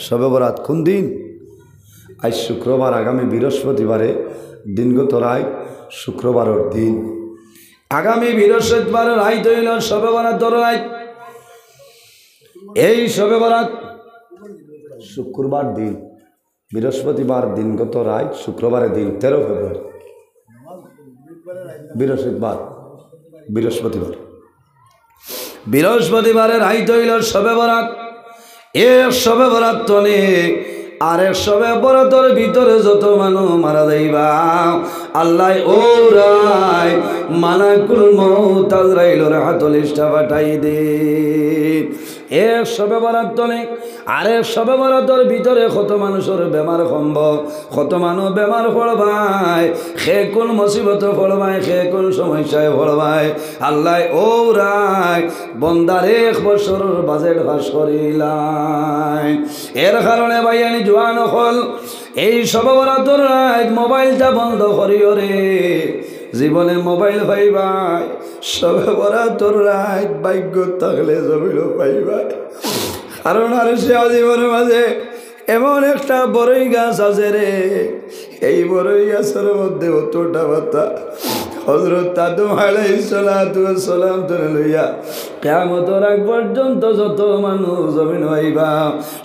শবে বরাত কোন দিন? আজ শুক্রবার, আগামী বৃহস্পতিবারে দিনগত রায় শুক্রবারের দিন। আগামী বৃহস্পতিবারের রায় হইল শবে বরাতের রায়। এই শবে বরাত শুক্রবার দিন, বৃহস্পতিবার দিনগত রায় শুক্রবারের দিন 13 ফেব্রুয়ারি। বৃহস্পতিবারের রায় হইল শবে বরাত। এ শবে বরাত তনে আর এক শবে বরাতের ভিতরে যত মানুষ মারা যাইবা আল্লাহ ওরাই মালাকুল মউত আজরাইলের হাতল ইস্টা পাঠাই দে। এক শবে বরাত তনে আর এক শবে বরাতের ভিতরে কত মানুষের বেমার কমব, কত মানুষ বেমার পড়বাই, সে কোন মুসিবত পড়বাই, সে কোন সমস্যায় পড়বাই আল্লাহ ওরাই বন্দার 1 বছরের বাজেট পাস করিলাই। এর কারণে ভাইয়ানি জোয়ান হল এই শবে বরাতের রাত মোবাইলটা বন্ধ করিও রে। জীবনে মোবাইল পাইবাই, শবে বরাতের রাত ভাগ্য থাকলে জমিল পাইবাই। কারণ আর সে জীবনের মাঝে এমন একটা বড়ই গাছ আছে রে, এই বড়ই গাছের মধ্যে অতটা পাতা হযরত আদম আলাইহিস সালাতু ওয়াস সালাম ধরে লইয়া কিয়ামতের আগ পর্যন্ত যত মানুষ জমিন হইবা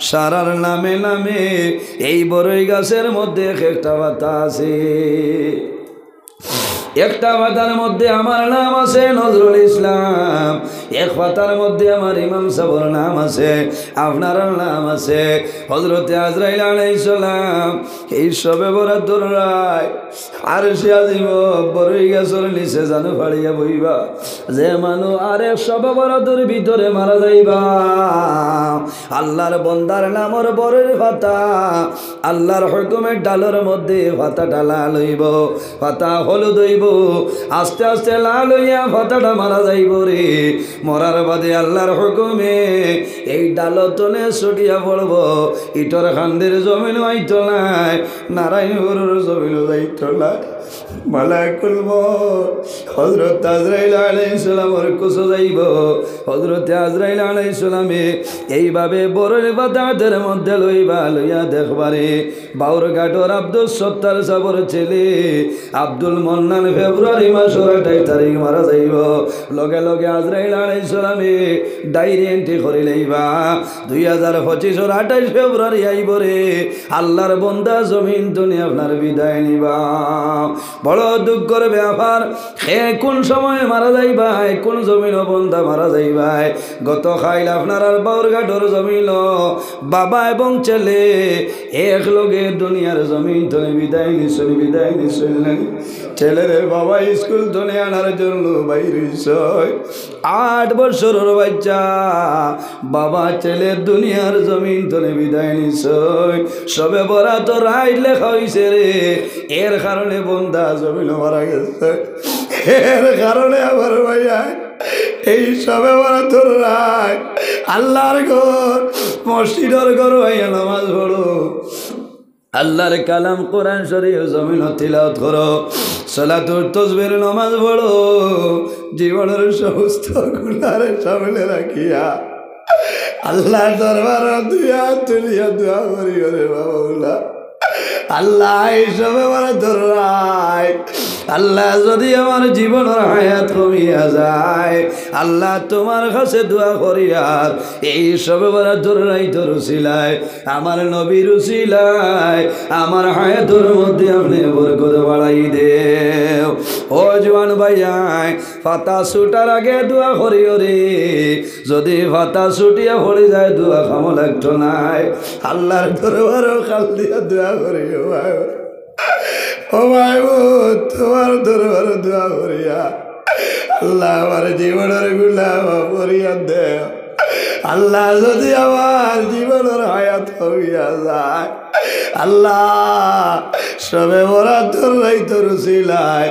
সারার নামে নামে এই বড়ই গাছের মধ্যে একটা পাতা আছে। একটা পাতার মধ্যে আমার নাম আছে নজরুল ইসলাম, এক পাতার মধ্যে আমার ইমাম সাহেবের নাম আছে, আপনার নাম আছে হযরত আজরাইল আলাইহিস সালাম। এই শবে বরাতের রাত আরশে আজিম বড়ই গাছের নিচে জানু ফাড়িয়া বইবা যে মানুষ আরে শবে বরাতের ভিতরে মারা যাইবা আল্লাহর বন্দার নামর বড়ই পাতা আল্লাহর হুকুমের ডালের মধ্যে পাতাটা লাল হইব, পাতা হলুদ হইব, আস্তে আস্তে লাল হইয়া পাতাটা মারা যাইব রে। মরার বাদে আল্লাহর হুকুমে এই ডালতনে ছড়িয়া পড়ব, ইটর খান্দের জমিন আইত নাই, নারায়ণপুরের জমিন যাইত নাই। মালাকুল মউত হযরত আজরাইল আলাইহিস সালামের কাছে যাইব। হযরত আজরাইল আলাইহিস সালামে এইভাবে বড়ই পাতাদের মধ্যে লইয়া দেখবারে বাউরঘাটর আব্দুল সত্তার সাবর ছেলে আব্দুল মন্নান ফেব্রুয়ারি মাসের 28 তারিখ মারা যাইব। লগে লগে আজরাইল আলাইহিস সালামে ডায়েরি এন্ট্রি করে লইবা 2025 28 ফেব্রুয়ারি আইব রে। আল্লাহর বান্দা জমিন দুনিয়া আপনার বিদায় নিবা। বড় দুঃখের ব্যাপার, হে কোন সময় মারা যাইবা, কোন জমিন বন্ধা মারা যাইবা। গত খাইল আপনার আর বাউরঘাটর জমিন বাবা এবং ছেলে এক লগে দুনিয়ার জমিন ধরে বিদায় নিছেন। ছেলের বাবা স্কুল ধরে আনার জন্য বাইরে 8 বছরের বাচ্চা বাবা ছেলে দুনিয়ার জমিন ধরে বিদায় নিছে। শবে বরাত রাত লেখা হইছে রে, এর কারণে বন্ধা জমিন মারা গেছে। এর কারণে আমার ভাইয়া এই শবে বরাতের রাত আল্লাহর ঘর মসজিদের ঘর হইয়া নামাজ পড়ো, আল্লাহর কালাম কোরআন শরীফ জমিন তিলাওয়াত করো, সালাতুল তাসবিহ নামাজ পড়ো, জীবনের সমস্ত গুনাহ সামনে রাখিয়া আল্লাহর দরবারে তুলিয়া দোয়া করি রে বাবা। আল্লাহ এই শবে বরাতের রাত আল্লাহ যদি আমার জীবনের হায়াত কমিয়া যায় আল্লাহ তোমার কাছে দোয়া করি আর এই শবে বরাতের রাতের উসিলায় আমার নবীর উসিলায় আমার হায়াতের মধ্যে আপনি বরকত বাড়াই দেও। ও জওয়ান ভাইয়াই পাতা ছুটার আগে দোয়া করিও রে, যদি পাতা ছুটিয়া পড়ে যায় দোয়া কাম লাগতো নাই। আল্লাহর দরবারে কাল দিয়া দোয়া করিও ভাই, ও ভাই তোমার দরবারে দোয়া করিয়া আল্লাহ আমার জীবনের গুনাহ করিয়া দেও। আল্লাহ যদি আমার জীবনের হায়াত হইয়া যায় আল্লাহ শবে বরাতের রাতের উসিলায়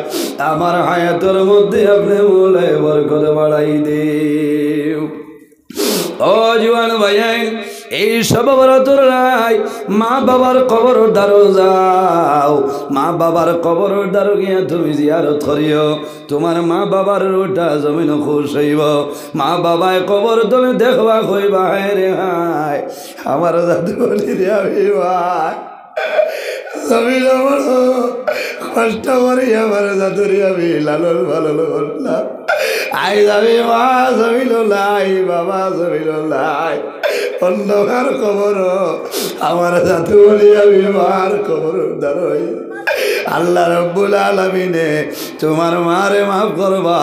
আমার হায়াতের মধ্যে আপনি মোলে বরকত বাড়াই দেও। ও জওয়ান ভাইয়াই এই সব বরাতর নাই মা বাবার কবর দ্বারো যাও, মা বাবার কবর দ্বারো গিয়া তুমি জিয়ারত করিও, তোমার মা বাবার রোটা জমিন খুশ হইব। মা বাবায় কবর তুমি দেখবা কইবা হায় রে হায় আমার দাদু বলি রে আমি ভাই জমিন বড় কষ্ট করি আমার দাদুরি আমি লালন পালন করলাম। আই যাবি মা জমিল লাই বাবা জমিল লাই অন্ধকার কবর আমার দাদু বলি আমি মার কবর দাঁড়াই। আল্লাহ রব্বুল আলামিনে তোমার মারে মাফ করবা,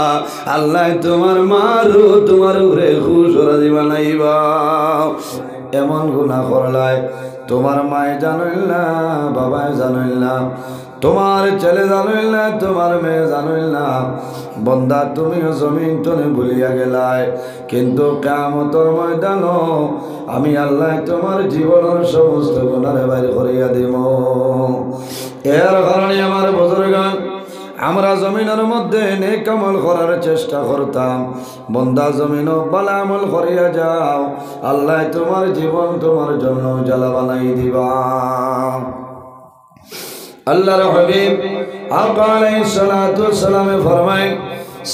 আল্লাহ তোমার মারু তোমার উপরে খুশ রাজি বানাইবা। এমন গুনাহ করলাই তোমার মায় জানইল না, বাবায় জানইল না, তোমার ছেলে জানইল না, তোমার মেয়ে জানইল না, বন্দা তুমিও জমিন টনে ভুলিয়া গেলাই। কিন্তু কিয়ামতের ময়দান আমি আল্লাহ তোমার জীবনের সমস্ত গুনাহে বাইর করিয়া দিব। এর কারণে আমার বুজুর্গান আমরা জমিনের মধ্যে নেক আমল করার চেষ্টা করতাম। বন্দা জমিন ভালো আমল করিয়া যাও, আল্লাহ তোমার জীবন তোমার জন্য জ্বালা বানাই দিবা। আল্লাহর হাবিব আকা আলাইহিস সালাতু ওয়াস সালাম ফরমায়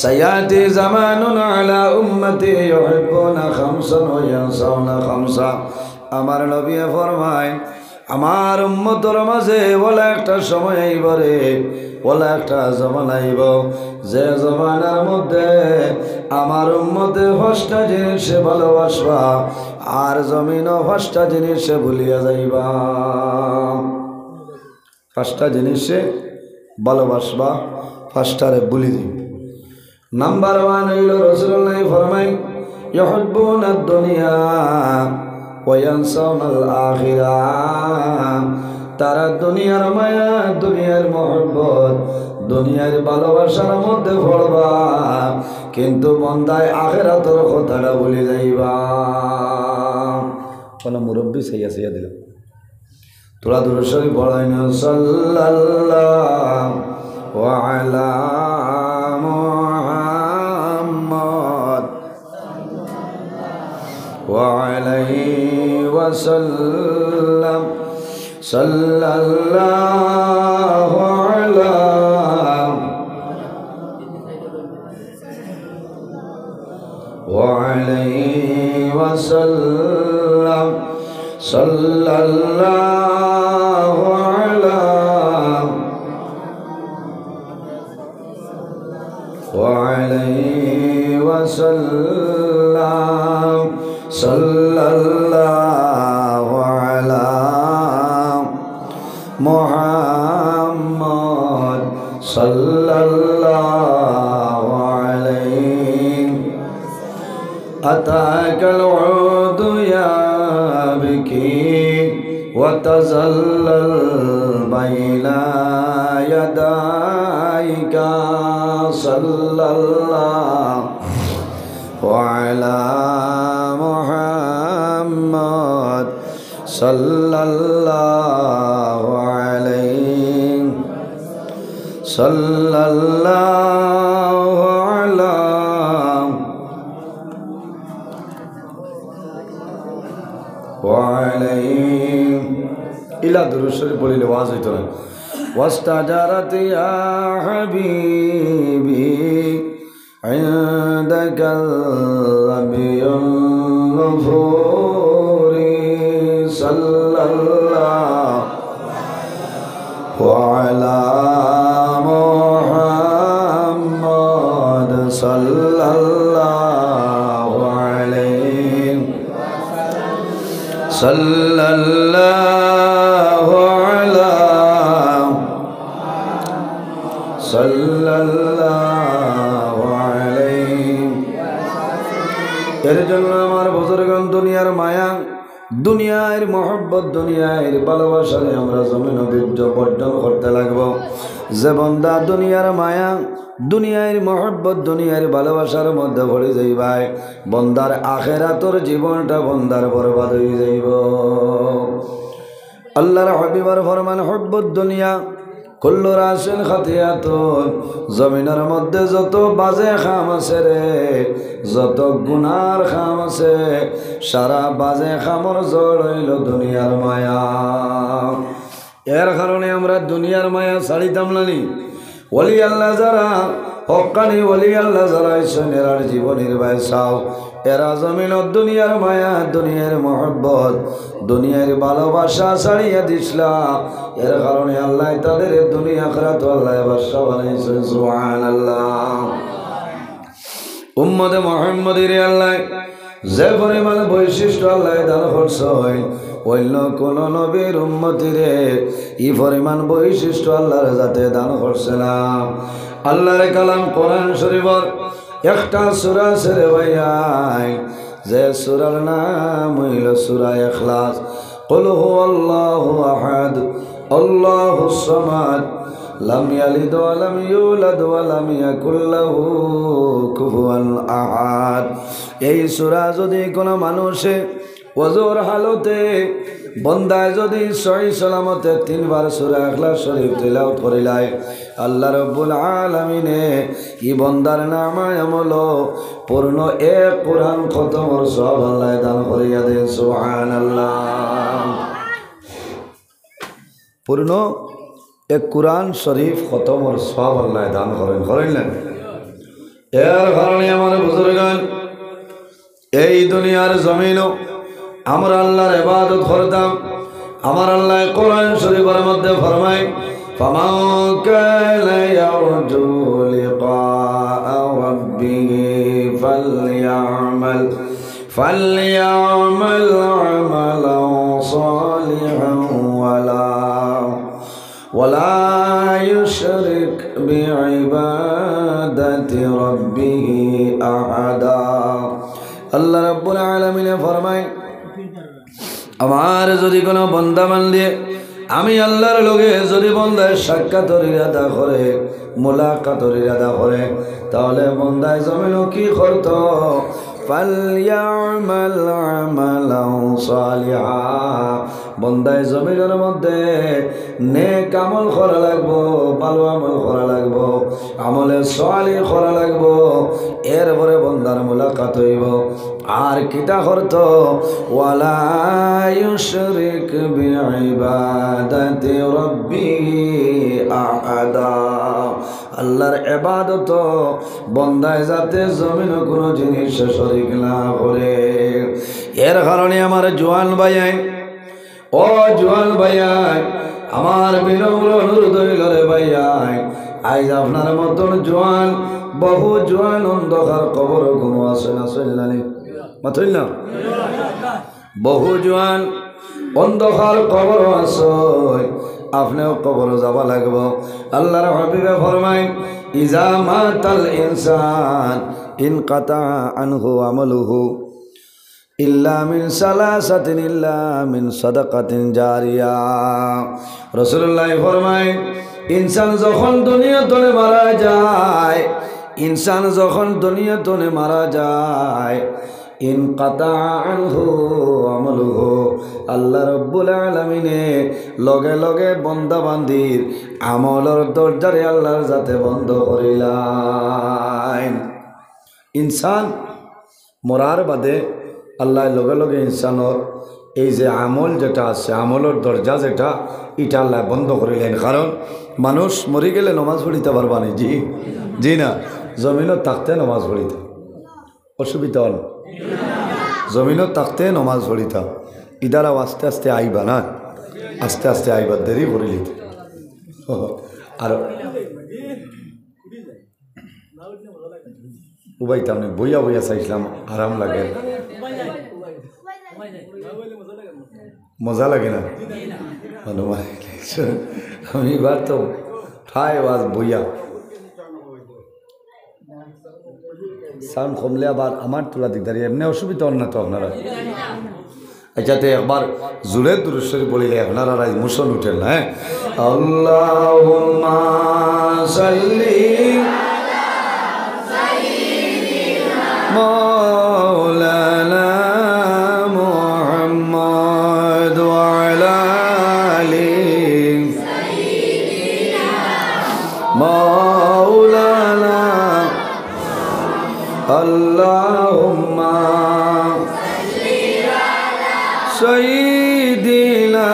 সায়াতি জামানুন আলা উম্মতি ইউহিব্বুনা খামসান ওয়া ইয়ানসাউনা খামসা। আমার নবী ফরমায় আমার উম্মতের মাঝে ওলা একটা সময় আইব রে, ওলা একটা জমানা আইব যে জমানার মধ্যে আমার উম্মতে পাঁচটা জিনিসে ভালোবাসবা আর জমিনও পাঁচটা জিনিসে ভুলিয়া যাইবা। পাঁচটা জিনিসে ভালোবাসবা, পাঁচটারে ভুলি দিই। নাম্বার 1 হইল রাসূলুল্লাহ ফরমায় ইউহিব্বুনা দুনিয়া ওয়া ইয়ানসাউনাল আখিরাহ। তারা দুনিয়ার মায়া, দুনিয়ার মহব্বত, দুনিয়ার ভালোবাসার মধ্যে পড়বা কিন্তু বন্দায় আখিরাতের কথাটা ভুলে যাইবা। কোন মুরব্বী সাইয়া সাইয়া দিল তোরা দুরূদ শরীফ পড়াই না সাল্লাল্লাহু আলা মুহাম্মদ ওয়া আলাইহি ওয়াসাল্লাম সাল্লাল্লাহু আলা ওয়া আলাইহি ওয়াসাল্লাম সাল্লাল্লাহু আলা ওয়া আলাইহি ওয়াসাল্লাম সাল্লাল্লাহু আলা মুহাম্মদ সাল্লাল্লাহু আলাইহি আতাকাল উদু ইয়াবকি ওয়া তাযাল্লাল বাইনা ইয়াদাইকা সাল্লাল্লাহু আলা মুহাম্মদ সাল্লাল্লাহু আলাইহি সাল্লাল্লাহু আলা ওয়া আলাইহি ইলা দুরূদ শরীফ পড়িলে ওয়াজ হইতো না। واستجارت يا حبيبي عندك النبي الغفور صلى الله على محمد صلى الله عليه صلى الله على সাল্লাল্লাহু আলাইহি। এর জন্য আমার বুজুর্গান দুনিয়ার মায়া, দুনিয়ার মহব্বত, দুনিয়ার ভালোবাসা আমরা জমিন বীর্য বর্জন করতে লাগবো। যে বন্দা দুনিয়ার মায়া, দুনিয়ার মহব্বত, দুনিয়ার ভালোবাসার মধ্যে পড়ে যাইবাই, বন্দার আখিরাতের জীবনটা বন্দার বরবাদ হয়ে যাইব। আল্লাহর হাবিবের ফরমান হুব্বুদ দুনিয়া কুল্লু রাসিন খাতিয়াতুন, জমিনের মধ্যে যত বাজে খাম আছে রে, যত গুনার খাম আছে, সারা বাজে খামর জড় হইল দুনিয়ার মায়া। এর কারণে আমরা দুনিয়ার মায়া ছাড়িতাম নানি। ওলি আল্লাহ যারা, হক্কানি ওলি আল্লাহ যারা আইসেন, এরার জীবনের ভাই চাও, এরা জমিনত দুনিয়ার মায়া, দুনিয়ার মহব্বত, দুনিয়ার ভালোবাসা ছাড়িয়া দিসলা। এর কারণে আল্লাহ তাদের দুনিয়া আখিরাত আল্লাহ বাদশা বানাইছেন। সুবহানাল্লাহ। উম্মতে মুহাম্মদের আল্লাহ যে পরিমাণ বৈশিষ্ট্য আল্লাহ দান করছেন, অন্য কোন নবীর উম্মতিরে এই পরিমাণ বৈশিষ্ট্য আল্লাহর যাতে দান করছে না। আল্লাহর কালাম কোরআন শরীফের একটা সূরা ছেড়ে ভাইয়াই, যে সূরার নাম হইল সূরা ইখলাস। কুল হুয়াল্লাহু আহাদ আল্লাহুস সামাদ লাম ইয়ালিদ ওয়া লাম ইউলাদ ওয়া লাম ইয়াকুল লাহু কুফুয়ান আহাদ। এই সূরা যদি কোনো মানুষে ওযুর হালতে বন্দায় যদি সহি সালামতে 3 বার সূরা ইখলাস শরীফ তিলাওয়াত করিলায়, আল্লাহ রাব্বুল আলামিনে ই বন্দার নামায় আমল পূর্ণ এক কোরআন খতমর সওয়াব আল্লাহ দান করিয়া দেন। সুবহানাল্লাহ। পূর্ণ এক কোরআন শরীফ খতমর সওয়াব আল্লাহ দান করেন, করেন না? এর কারণে আমার বুজুর্গান এই দুনিয়ার জমিনও আমরা আল্লাহর ইবাদত করতাম। আমার আল্লাহ কোরআন শরীফের মধ্যে ফরমায়, ফামান কানা ইয়ারজু লিকাআ রাব্বিহি ফালইয়ামাল আমালান সালিহান ওয়ালা ইউশরিক বিইবাদাতি রাব্বিহি আহাদা। আল্লাহ রাব্বুল আলামিন ফরমায়, আমার যদি কোনো বন্দা বান্দে আমি আল্লাহর লগে যদি বন্দায় সাক্ষাতের ইরাদা করে, মুলাকাতের ইরাদা করে, তাহলে বন্দায় জমিনও কি করত? ফালইয়ামাল আমালান সালিহা, বন্দায় জমিনের মধ্যে নেক আমল করা লাগবো, ভালো আমল করা লাগবো, আমলে সালিহ করা লাগবো। এরপরে বন্দার মুলাকাত হইব। আর কিতা করত? ওয়ালা ইউশরিক বিইবাদাতি রাব্বিহি আহাদা, আল্লাহর ইবাদত বন্দায় যাতে জমিন কোনো জিনিস শরীক না করে। এর কারণে আমার জওয়ান ভাইয়াই, ও জওয়ান ভাইয়াই, আমার বিনম্র অনুরোধ হইল রে ভাইয়াই, আজ আপনার মতন জওয়ান বহু জওয়ান অন্ধকার কবর ঘুমো আছে না? চললানি মাথইল না? বহু জওয়ান অন্ধকার কবর আছে, আপনিও কবর যাবা লাগব। আল্লাহর হাবিবে ফরমায়, ইজা মাতাল ইনসান ইনকাতা আনহু আমালুহু ইল্লা মিন সালাসাতিন ইল্লা মিন সাদাকাতিন জারিয়া। রাসূলুল্লাহ ফরমায়, ইনসান যখন দুনিয়াতে মারা যায়, ইনসান যখন দুনিয়াতে মারা যায়, ইনকাতা আনহু আমালুহু, আল্লাহ রাব্বুল আলামিনে লগে লগে বন্দা বান্দির আমলের দরজারে আল্লাহর যাতে বন্ধ করিলাম। ইনসান মরার বাদে আল্লাহ লগে লগে ইনসানের এই যে আমল যেটা আছে, আমলের দরজা যেটা, এটা আল্লাহ বন্ধ করিলেন। কারণ মানুষ মরে গেলে নমাজ পড়িতে পারবা না। জি জি না, জমিনত থাকতে নমাজ পড়িতে অসুবিধা হল, জমিনত থাকতে নমাজ পড়িতা। ইদারাও আস্তে আস্তে আইবা না, আস্তে আস্তে আইবা, দেরি করিলি। আর উবাইতাম না, বইয়া বইয়া চাইছিলাম, আরাম লাগে, মজা লাগে না? আমি এবার তো প্রায় আওয়াজ বইয়া সাউন্ড কমলে আবার আমার তোলা দিকদারি, এমনি অসুবিধা হল না তো আপনারা? আচ্ছা, তো একবার জুড়ে দুরূদ শরীফ বলিলে আপনারা আজ মুসল উঠেন না? হ্যাঁ, আল্লাহুম্মা সাল্লি মাওলানা মুহাম্মদ ওয়া আলা আলি সাইয়্যিদিনা আল্লাহুম্মা সাইয়্যিদিনা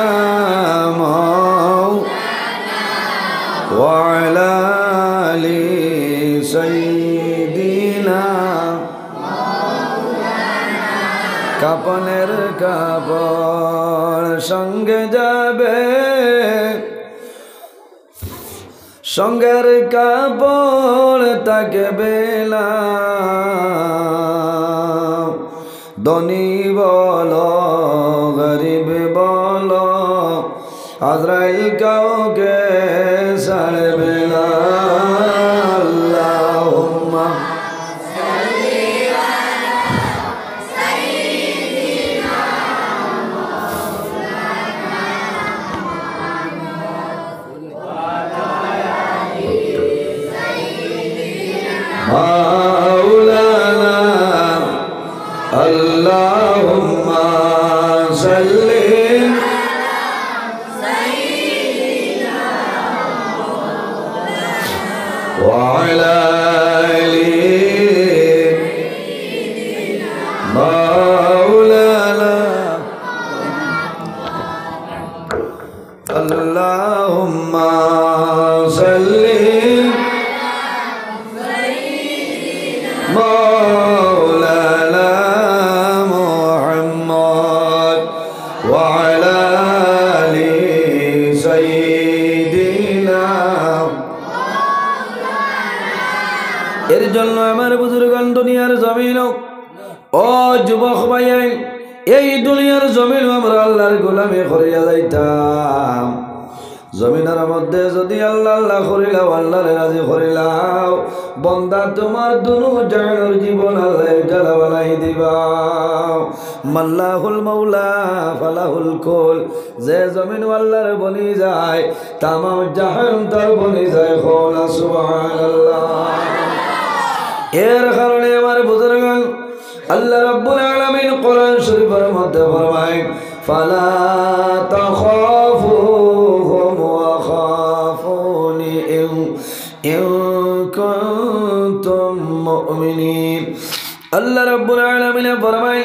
ওয়া আলা আলি সাইয়্যিদিনা কাপনের কাপড় সঙ্গে যাবে সঙ্গের কাপড় তাকে বেলা ধনী বলো গরিব বলো আজরাইল কাউকে ছাড়বে না আল্লাহুম্মা মাওলানা আল্লাহুম্মা সাল্লি ওয়া আলা আলি মাওলানা আল্লাহুম্মা সাল্লি مولانا محمد وعلى آل سيدنا এর জন্য আমার বুজুর্গান দুনিয়ার জমিন ও যুবক ভাই এই দুনিয়ার জমিন আমরা আল্লাহর গোলামি করিয়া যাইতাম জমিনের মধ্যে যদি আল্লাহ আল্লাহ করিলাও আল্লাহর রাজি করিলাও বন্দা তোমার দুনু জাহানের জীবন আল্লাহ জ্বালা বানাই দিবা মাল্লাহুল মাওলা ফালাহুল কুল যে জমিন আল্লাহর বনি যায় তামাম জাহান তার বনি যায় কওলা সুবহানাল্লাহ এর কারণে আমার বুজুর্গান আল্লাহ রাব্বুল আলামিন কোরআন শরীফের মধ্যে ফরমায় ফালা তাখাফুহুম ওয়া খাফুনি ইন কুনতুম মুমিনিন আল্লাহ রাব্বুল আলামিন ফরমায়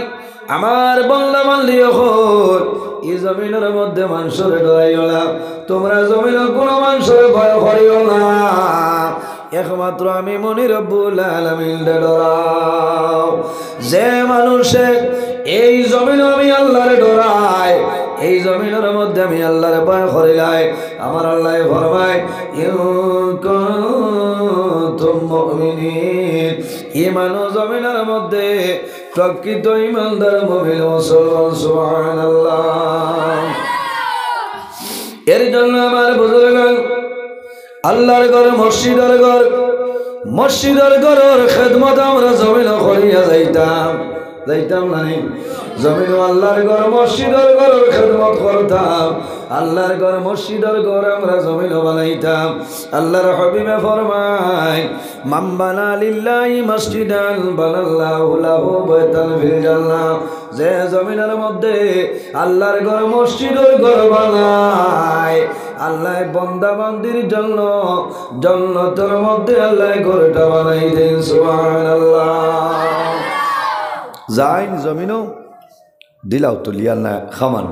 আমার বান্দা বান্দি হল এই জমিনের মধ্যে মানুষের ডরাইও না তোমরা জমিনের কোনো মানুষের ভয় করিও না একমাত্র আমি মনি রব্বুল আলামিন ডরাও যে মানুষে এই জমিন আমি আল্লাহর ডরাই এই জমিনের মধ্যে আমি আল্লাহর ভয় করিলাই আমার আল্লাহ ফরমায় ইন কুনতুম মুমিনিন ঈমান জমিনের মধ্যে প্রকৃত ঈমানদার মুমিন মুসলমান সুবহানাল্লাহ এর জন্য আমার বুজুর্গান আল্লাহর ঘর মসজিদের ঘরের খেদমত আমরা জমিন করিয়া যাইতাম না জমিন আল্লাহর ঘর মসজিদের ঘরের খেদমত করতাম আল্লাহর ঘর মসজিদের ঘর আমরা জমিন বানাইতাম আল্লাহর হাবিবে ফরমায় মান বানা লিল্লাহি মসজিদান বানাল্লাহু লাহু বাইতান ফিল জান্নাহ যে জমিনের মধ্যে আল্লাহর ঘর মসজিদের ঘর বানায় আল্লাহ বান্দা বান্দির জন্য জান্নাতের মধ্যে আল্লাহ ঘরটা বানাই দেন সুবহানাল্লাহ যাইন জমিনও দিলাও তো লিয়ার না খামান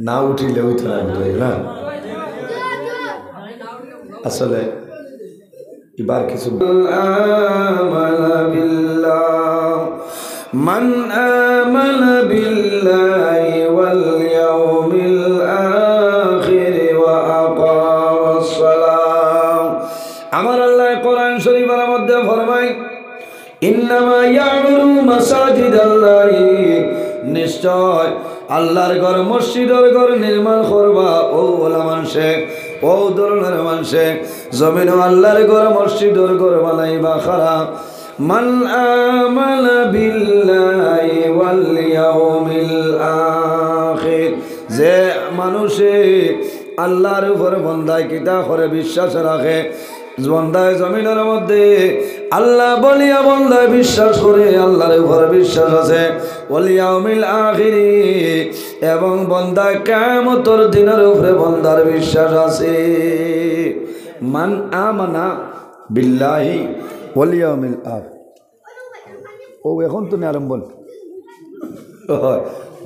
না উঠিলে উঠে না আসলে এবার কিছু মান আমানা বিল্লাহি ওয়াল ইয়াউমিল আখির ওয়া আকামাস সালাম আমার আল্লাহ কোরআন শরীফের মধ্যে ফরমায় ইন্নামা ইয়ামুরু মাসাজিদাল্লাহি নিশ্চয় আল্লাহর ঘর মসজিদের ঘর নির্মাণ করবা ও ওলা মানুষে ও ধরনের মানুষে জমিন আল্লাহর ঘর মসজিদের ঘর বানাইবা খারাপ মান আমানা বিল্লাহি ওয়াল ইয়াউমিল আখির যে মানুষে আল্লাহর উপর বন্দায় কিতা করে বিশ্বাস রাখে বন্দায় জমিনের মধ্যে আল্লাহ বলিয়া বন্দায় বিশ্বাস করে আল্লাহর উপর বিশ্বাস আছে ওয়াল ইয়াউমিল আখির এবং বন্দায় কিয়ামতের দিনের উপরে বন্দার বিশ্বাস আছে মান আমানা বিল্লাহি ওয়াল ইয়াউমিল আখির ও এখন তো আরম্ভ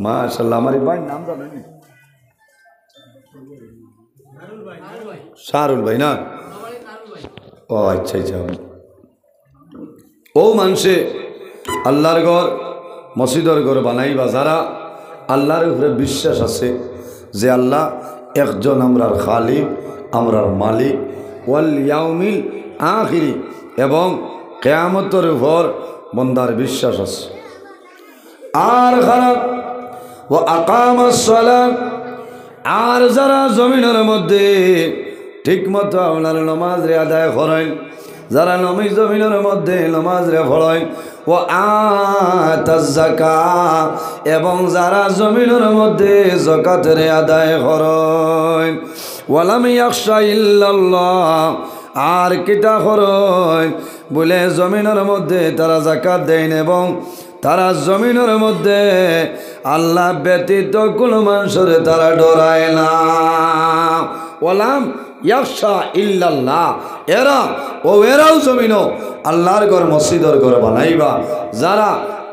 মাশাআল্লাহ। আমার ভাই নাম জানেন শাহরুল ভাই না? ও আচ্ছা আচ্ছা। ও মানুষে আল্লাহর ঘর মসজিদের ঘর বানাইবা যারা আল্লাহর উপরে বিশ্বাস আছে যে আল্লাহ একজন আমরার খালিক, আমরার মালিক, ওয়াল ইয়াউমিল আখিরি, এবং কিয়ামতের উপর বন্দার বিশ্বাস আছে। আর খারাপ ও আকামাস সালাত, আর যারা জমিনের মধ্যে ঠিকমতো আপনার নমাজ রে আদায় করেন, যারা জমিনের মধ্যে নমাজ রে পড়েন, ও আতাজ যাকাত, এবং যারা জমিনের মধ্যে যাকাত রে আদায় করেন, ওয়ালাম ইয়াখশা ইল্লাল্লাহ, আর কিতা করেন বলে জমিনের মধ্যে তারা যাকাত দেন এবং তারা জমিনের মধ্যে আল্লাহ ব্যতীত কোনো মানুষের তারা ডরায় না। ওয়ালাম ইয়াখশা ইল্লাল্লাহ, এরাও জমিনও আল্লাহর ঘর মসজিদের ঘর বানাইবা যারা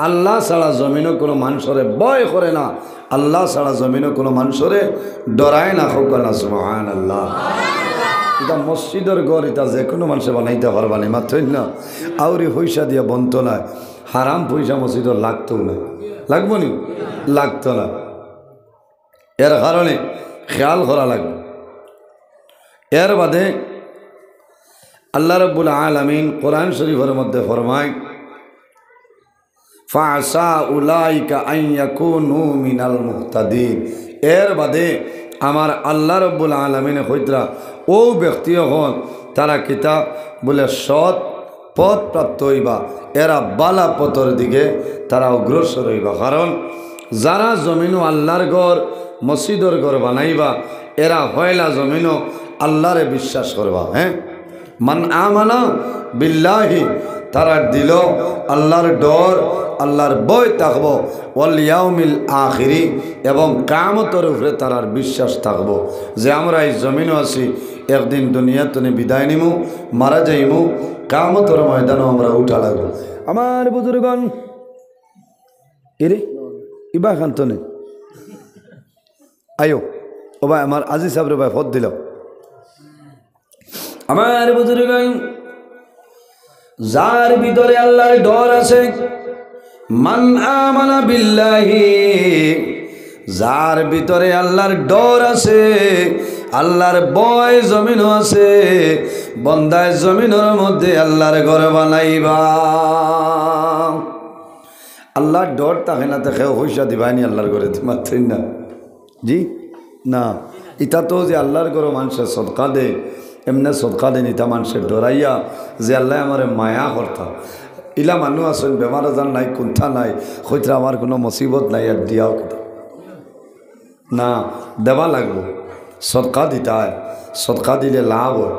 আল্লাহ ছাড়া জমিনও কোনো মানুষের ভয় করে না, আল্লাহ ছাড়া জমিনও কোনো মানুষের ডরায় না। হোক না সুবহানাল্লাহ। এটা মসজিদের ঘর, এটা যে কোনো মানুষে বানাইতে পারবানি, মাত্র না আউরি পয়সা দিয়ে বন্ত না, হারাম পয়সা মসজিদের লাগতো না, লাগবো নি? লাগতো না। এর কারণে খেয়াল করা লাগবে। এর বাদে আল্লাহ রাব্বুল আলামিন কোরআন শরীফের মধ্যে ফরমায়, ফাসা উলাইকা আন ইয়াকুনু মিনাল মুহতাদিন। এর বাদে আমার আল্লাহ রাব্বুল আলামিনে কইতরা ও ব্যক্তি হন তারা কিতাব বলে সৎ পথ প্রাপ্ত হইবা, এরা বালা পথের দিকে তারা অগ্রসর হইবা। কারণ যারা জমিনও আল্লাহর ঘর মসজিদের ঘর বানাইবা এরা হয়লা জমিনও আল্লাহরে বিশ্বাস করবা। হ্যাঁ, মান আমানা বিল্লাহি, তারা দিল আল্লাহর ডর, আল্লাহর বই থাকবো, ওয়াল ইয়াউমিল আখিরি, এবং কিয়ামতের উপরে তারার বিশ্বাস থাকবো যে আমরা এই জমিনও আছি, একদিন দুনিয়াতে বিদায় নিমু, মারা যাইমু, কিয়ামতের ময়দানও আমরা উঠা লাগবো। আমার বুজুর্গণ এরে ইবা খান্তনে আয়ো ও ভাই, আমার আজিজ সাহেব ভাই ফত দিল। আমার বুজুর্গণ যার ভিতরে আল্লাহর ডর আছে, মান আমানা বিল্লাহি, যার ভিতরে আল্লাহর ডর আছে, আল্লাহর ভয় জমিনও আছে, বন্দায় জমিনের মধ্যে আল্লাহর ঘর বানাইবা। আল্লাহর ডর থাকে না দেখে পয়সা দিবানি আল্লাহর ঘরে মাত্রই না, জি না। ইটা তো যে আল্লাহর ঘরে মানুষের সদকা দে, এমনি সদকা দেন, ইটা মানুষের ডরাইয়া যে আল্লাহ আমার মায়া করতা। ইলা মানুষ আসেন বেমার আজার নাই, কুণ্ঠা নাই, হইতরা আমার কোনো মুসিবত নাই, আর দিয়াও না, দেওয়া লাগবো। সদকা দিতে হয়, সদকা দিলে লাভ হয়।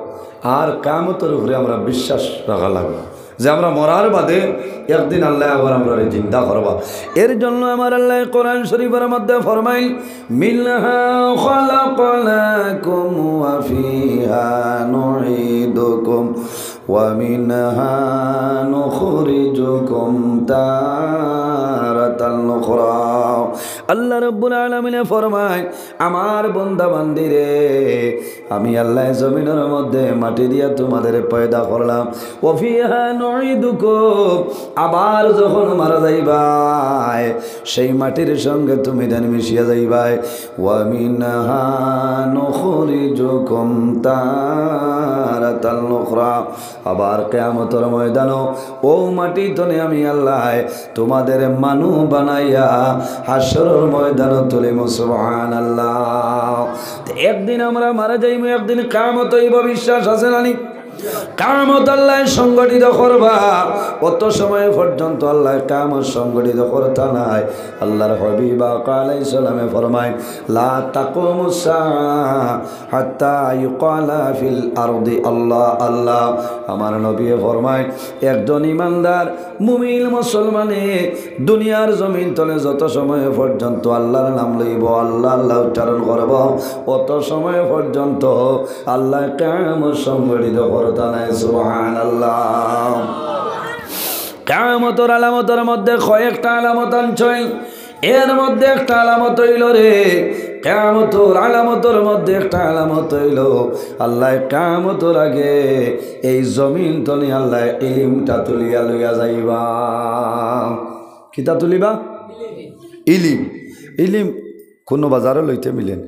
আর কিয়ামতের উপরে আমরা বিশ্বাস রাখা লাগবে যে আমরা মরার বাদে একদিন আল্লাহ আবার আমরা জিন্দা করবা। এর জন্য আমার আল্লাহ কোরআন শরীফের মধ্যে ফরমাইল, মিনহা খালাকনাকুম ওয়া ফিহা নুঈদুকুম ওয়া মিনহা নুখরিজুকুম তারাতান উখরা। আল্লাহ রাব্বুল আলামিন ফরমায়, আমার বান্দা বান্দিরে, আমি আল্লাহ জমিনের মধ্যে মাটি দিয়া তোমাদের পয়দা করলাম, ওয়া ফিহা নুঈদুকুম, আবার যখন মারা যাইবাই সেই মাটির সঙ্গে তুমি দেন মিশিয়া যাইবাই, ওয়া মিনহা নুখরিজুকুম তারাতান উখরা, আবার কিয়ামতের ময়দানও ও মাটি তনে আমি আল্লাহ তোমাদের মানু বানাইয়া হাসরের ময়দানও তুলিম। সুবহানাল্লাহ। একদিন আমরা মারা যাইমু, একদিন কিয়ামত হইব, বিশ্বাস আছে না? কিয়ামত আল্লাহ সংগঠিত করবা, কত সময় পর্যন্ত আল্লাহ কিয়ামত সংগঠিত করতা নাই। আল্লাহর হাবিব আলাইহিস সালামে ফরমায়, লা তাকুমুস সাআ হাত্তা ইউকালা ফিল আরদি আল্লাহ আল্লাহ। আমার নবী ফরমায়, একজন ইমানদার মুমিন মুসলমানে দুনিয়ার জমিন তলে যত সময় পর্যন্ত আল্লাহর নাম লইব, আল্লাহ আল্লাহ উচ্চারণ করব, কত সময় পর্যন্ত আল্লাহ কিয়ামত সংগঠিত করতা নাই। সুবহানাল্লাহ। কিয়ামতের আলামতের মধ্যে কয়েকটা আলামত আনছই, এর মধ্যে একটা আলামত হইল রে, কিয়ামতের আলামতের মধ্যে একটা আলামত হইল আল্লাহ কিয়ামতের আগে এই জমিন তলে আল্লাহ ইলমটা তুলিয়া লইয়া যাইবা। কিতা তুলিবা? ইলিম। ইলিম কোনো বাজারে লইতে মিলেন,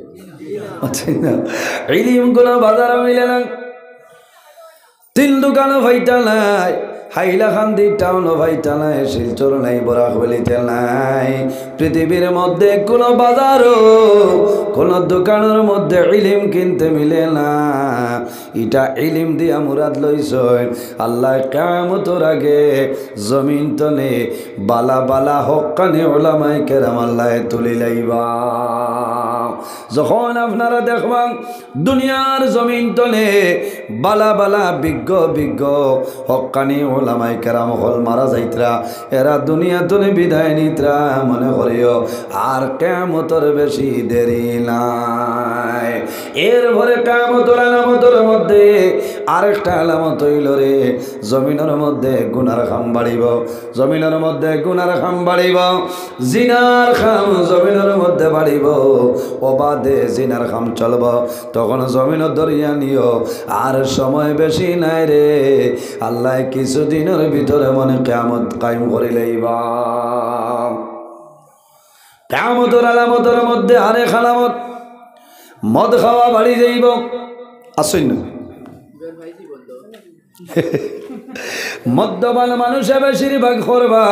আচ্ছা না, ইলিম কোনো বাজারে মিলে না। তিল দোকানও ভাইটা নাই, হাইলাকান্দি টাউনও ভাইটা নাই, শিলচর নাই, বরাকবলিতে নাই। পৃথিবীর মধ্যে কোনো বাজারও কোনো দোকানের মধ্যে ইলিম কিনতে মিলে না। এটা ইলিম দিয়া মুরাদ লইছেন আল্লাহ কিয়ামতের আগে জমিন তনে বালা বালা হক্কানি উলামায়ে কেরাম আল্লাহ তুলি লাইবা। যখন আপনারা দেখবেন দুনিয়ার জমিন তলে বালা বালা বিজ্ঞ বিজ্ঞ হক্কানি ওলামায়ে কেরাম হল মারা যাইতরা, এরা দুনিয়া তলে বিদায় নিতরা, মনে করিও আর কিয়ামতের বেশি দেরি নাই। এরপরে কিয়ামতের আলামতের মধ্যে আরেকটা আলামত হইল রে, জমিনের মধ্যে গুনার খাম বাড়িব, জমিনের মধ্যে গুনার খাম বাড়িব, জিনার খাম জমিনের মধ্যে বাড়িব, অবাধে জিনার খাম চলব। তখন জমিনের দরিয়া নিও আর সময় বেশি নাই রে, আল্লাহ কিছুদিনের ভিতরে মনে কিয়ামত কায়েম করে লইবা। কিয়ামতের আলামতের মধ্যে আরেক আলামত মদ খাওয়া বাড়ি যাইব। আসেন না মদ্যপান মানুষে বেশিরভাগ করবা।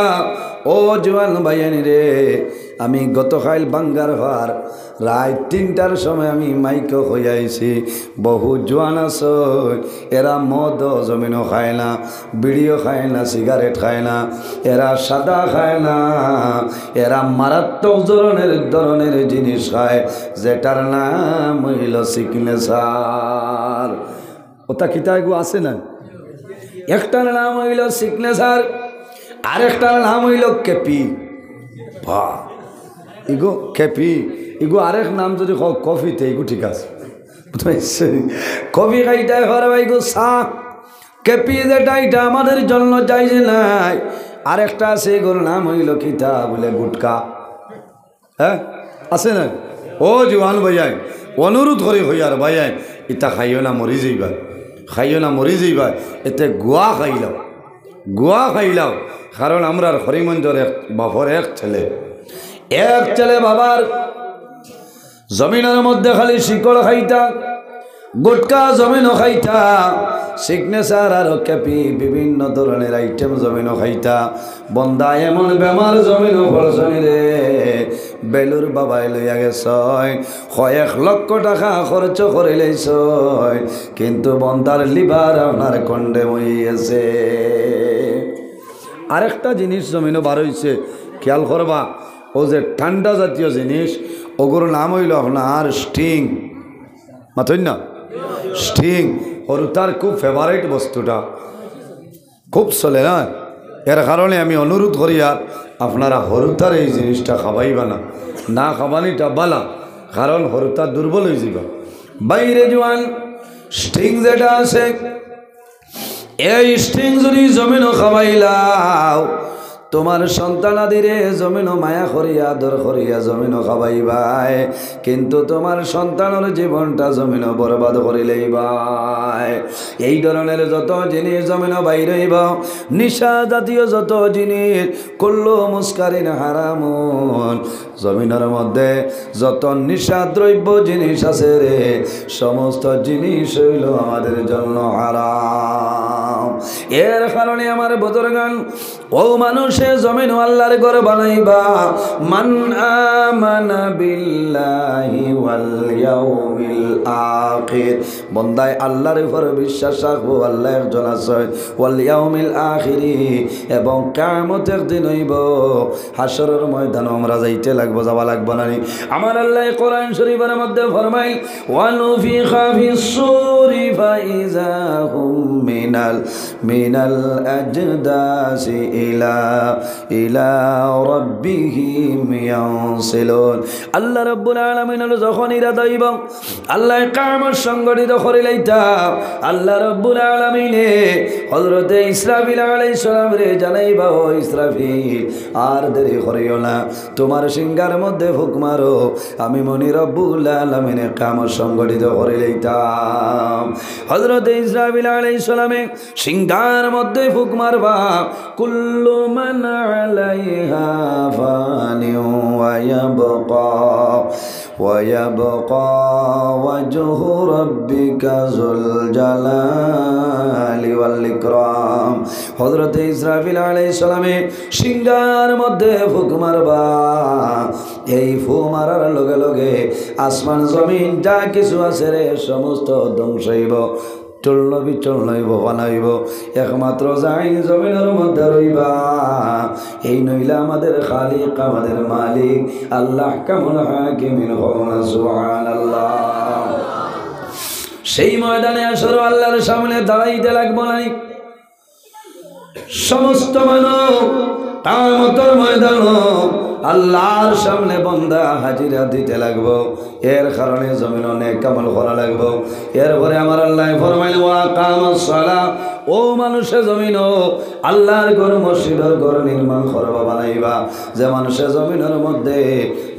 ও জোয়ান ভাইয়ানি রে, আমি গতকাল বাঙ্গার হওয়ার রাত 3টার সময় আমি মাইকো হয়ে আইছি, বহু জোয়ান আছে এরা মদ জমিনও খায় না, বিড়িও খায় না, সিগারেট খায় না, এরা সাদা খায় না, এরা মারাত্মক ধরনের জিনিস খায় যেটার নাম হইল সিগনেচার। ওটা কিতা এগু আছে না, একটার নাম হইল সিগনেচার, আরেকটার নাম হইল কেপি। ভা ইগো কেপি, ইগো আরেক নাম যদি কফিতে ইগো ঠিক আছে, কফি খাইটাই ঘরে ইগো চা। কেপি যেটা এটা আমাদের জন্য চাই যে নাই, আরেকটা আছে এগুলোর নাম হইল কিতা বলে গুটকা। হ্যাঁ আছে না? ও জোয়ান ভাইয়াই অনুরোধ করি হইয়ার ভাইয়াই ইটা খাইও না মরি যাইবা, খাইও না মরি যাইবা, এতে গুয়া খাইলাও, গুয়া খাইলাও। কারণ আমরা হরিমঞ্জর এক বাপর এক ছেলে বাবার জমিনের মধ্যে খালি শিকড় খাইতা, গুটকা জমিনও খাইতা, সিগনেচার আর কেপি বিভিন্ন ধরনের আইটেম জমিনও খাইতা। বন্দা এমন বেমার জমিনও পড়ছনি রে, বেলুর বাবাই লইয়া গেছ, 1 লক্ষ টাকা খরচ করে লইছ, কিন্তু বন্দার লিভার আপনার কন্ডেম হইয়াছে। আরেকটা জিনিস জমিনও বার হইছে, খেয়াল করবা, ও যে ঠান্ডা জাতীয় জিনিস ওগুলোর নাম হইল আপনার স্টিং। মাথই না স্টিং, হরুতার খুব ফেভারিট বস্তুটা, খুব চলে না। এর কারণে আমি অনুরোধ করি আর আপনারা হরুতার এই জিনিসটা খাবাইবা না, না খাবানিটা বালা, কারণ হরুতা দুর্বল হয়ে যাবে। বাইরে জোয়ান স্টিং যেটা আছে, এই স্টিং যদি জমিনও খাবাইলাও, তোমার সন্তানাদিরে জমিনও মায়া করিয়া আদর করিয়া জমিনও খাবাইবাই, কিন্তু তোমার সন্তানের জীবনটা জমিনও বরবাদ করে লইবাই। এই ধরনের যত জিনিস জমিনও বাইরেইব, নিশা জাতীয় যত জিনিস কুল্লু মুস্কারিন হারামুন, জমিনের মধ্যে যত নিশা দ্রব্য জিনিস আছে রে, সমস্ত জিনিস হইল আমাদের জন্য হারাম। এর কারণে আমার বুজুর্গান ও মানুষে জমিন আল্লাহর ঘর বানাইবা, মান আমানা বিল্লাহি ওয়াল ইয়াউমিল আখির, বন্দায় আল্লাহর উপর বিশ্বাস রাখবো, আল্লাহ একজন আছে, ওয়াল ইয়াউমিল আখিরি, এবং কিয়ামতের দিন হইব, হাসরের ময়দানে আমরা যাইতে লাগবো, যাওয়া লাগবো না। আমার আল্লাহ কোরআন শরীফের মধ্যে ফরমাইল, ওয়া নুফিখা ফিস সূরি ফাইযা হুম মিনাল আজদাসি ইলা ইলা রাব্বিহিম ইয়ানসিলুন। আল্লাহ রাব্বুল আলামিন যখন ইরাদা হইব আল্লাহ কিয়ামত সংগঠিত করে লইতা আল্লাহ রাব্বুল আলামিনে হযরতে ইসরাফিল আলাইহিস সালাম রে জানাইবা, ও ইসরাফিল আর দেরি করিও না, তোমার সিংহার মধ্যে ফুক মারো, আমি মনি রব্বুল আলামিনে কিয়ামত সংগঠিত করে লইতাম। হযরতে ইসরাফিল আলাইহিস সালামে সিংহার মধ্যে ফুক মারবা, কুল্লু মান আলাইহা ফানি ওয়া ইয়াবকা ওয়াজহু রাব্বিকা যুল জালালি ওয়াল ইকরাম। হযরতে ইসরাফিল আলাইহিস সালামে সিংহার মধ্যে ফুক মারবা, এই ফু মারার লগে লগে আসমান জমিন যা কিছু আছে রে সমস্ত ধ্বংস হইব, চূর্ণ বিচূর্ণ হইব, বানাইব, একমাত্র জাইন জমিনের মধ্যে রইবা। এই নইলে আমাদের খালিক, আমাদের মালিক আল্লাহ কামুল হাকিমিন হওনা সুবহানাল্লাহ। সেই ময়দানে আসর আল্লাহর সামনে দাঁড়াইতে লাগবো নাই সমস্ত মানব, কিয়ামতের ময়দান আল্লাহর সামনে বান্দা হাজিরা দিতে লাগবো, এর কারণে জমিন অনেক কামাল করা লাগবো। এরপরে আমার আল্লাহ ফরমাইল ওয়া কামাস সালাহ, ও মানুষে জমিন আল্লাহর ঘর মসজিদের ঘর নির্মাণ করবা, বানাইবা, যে মানুষে জমিনের মধ্যে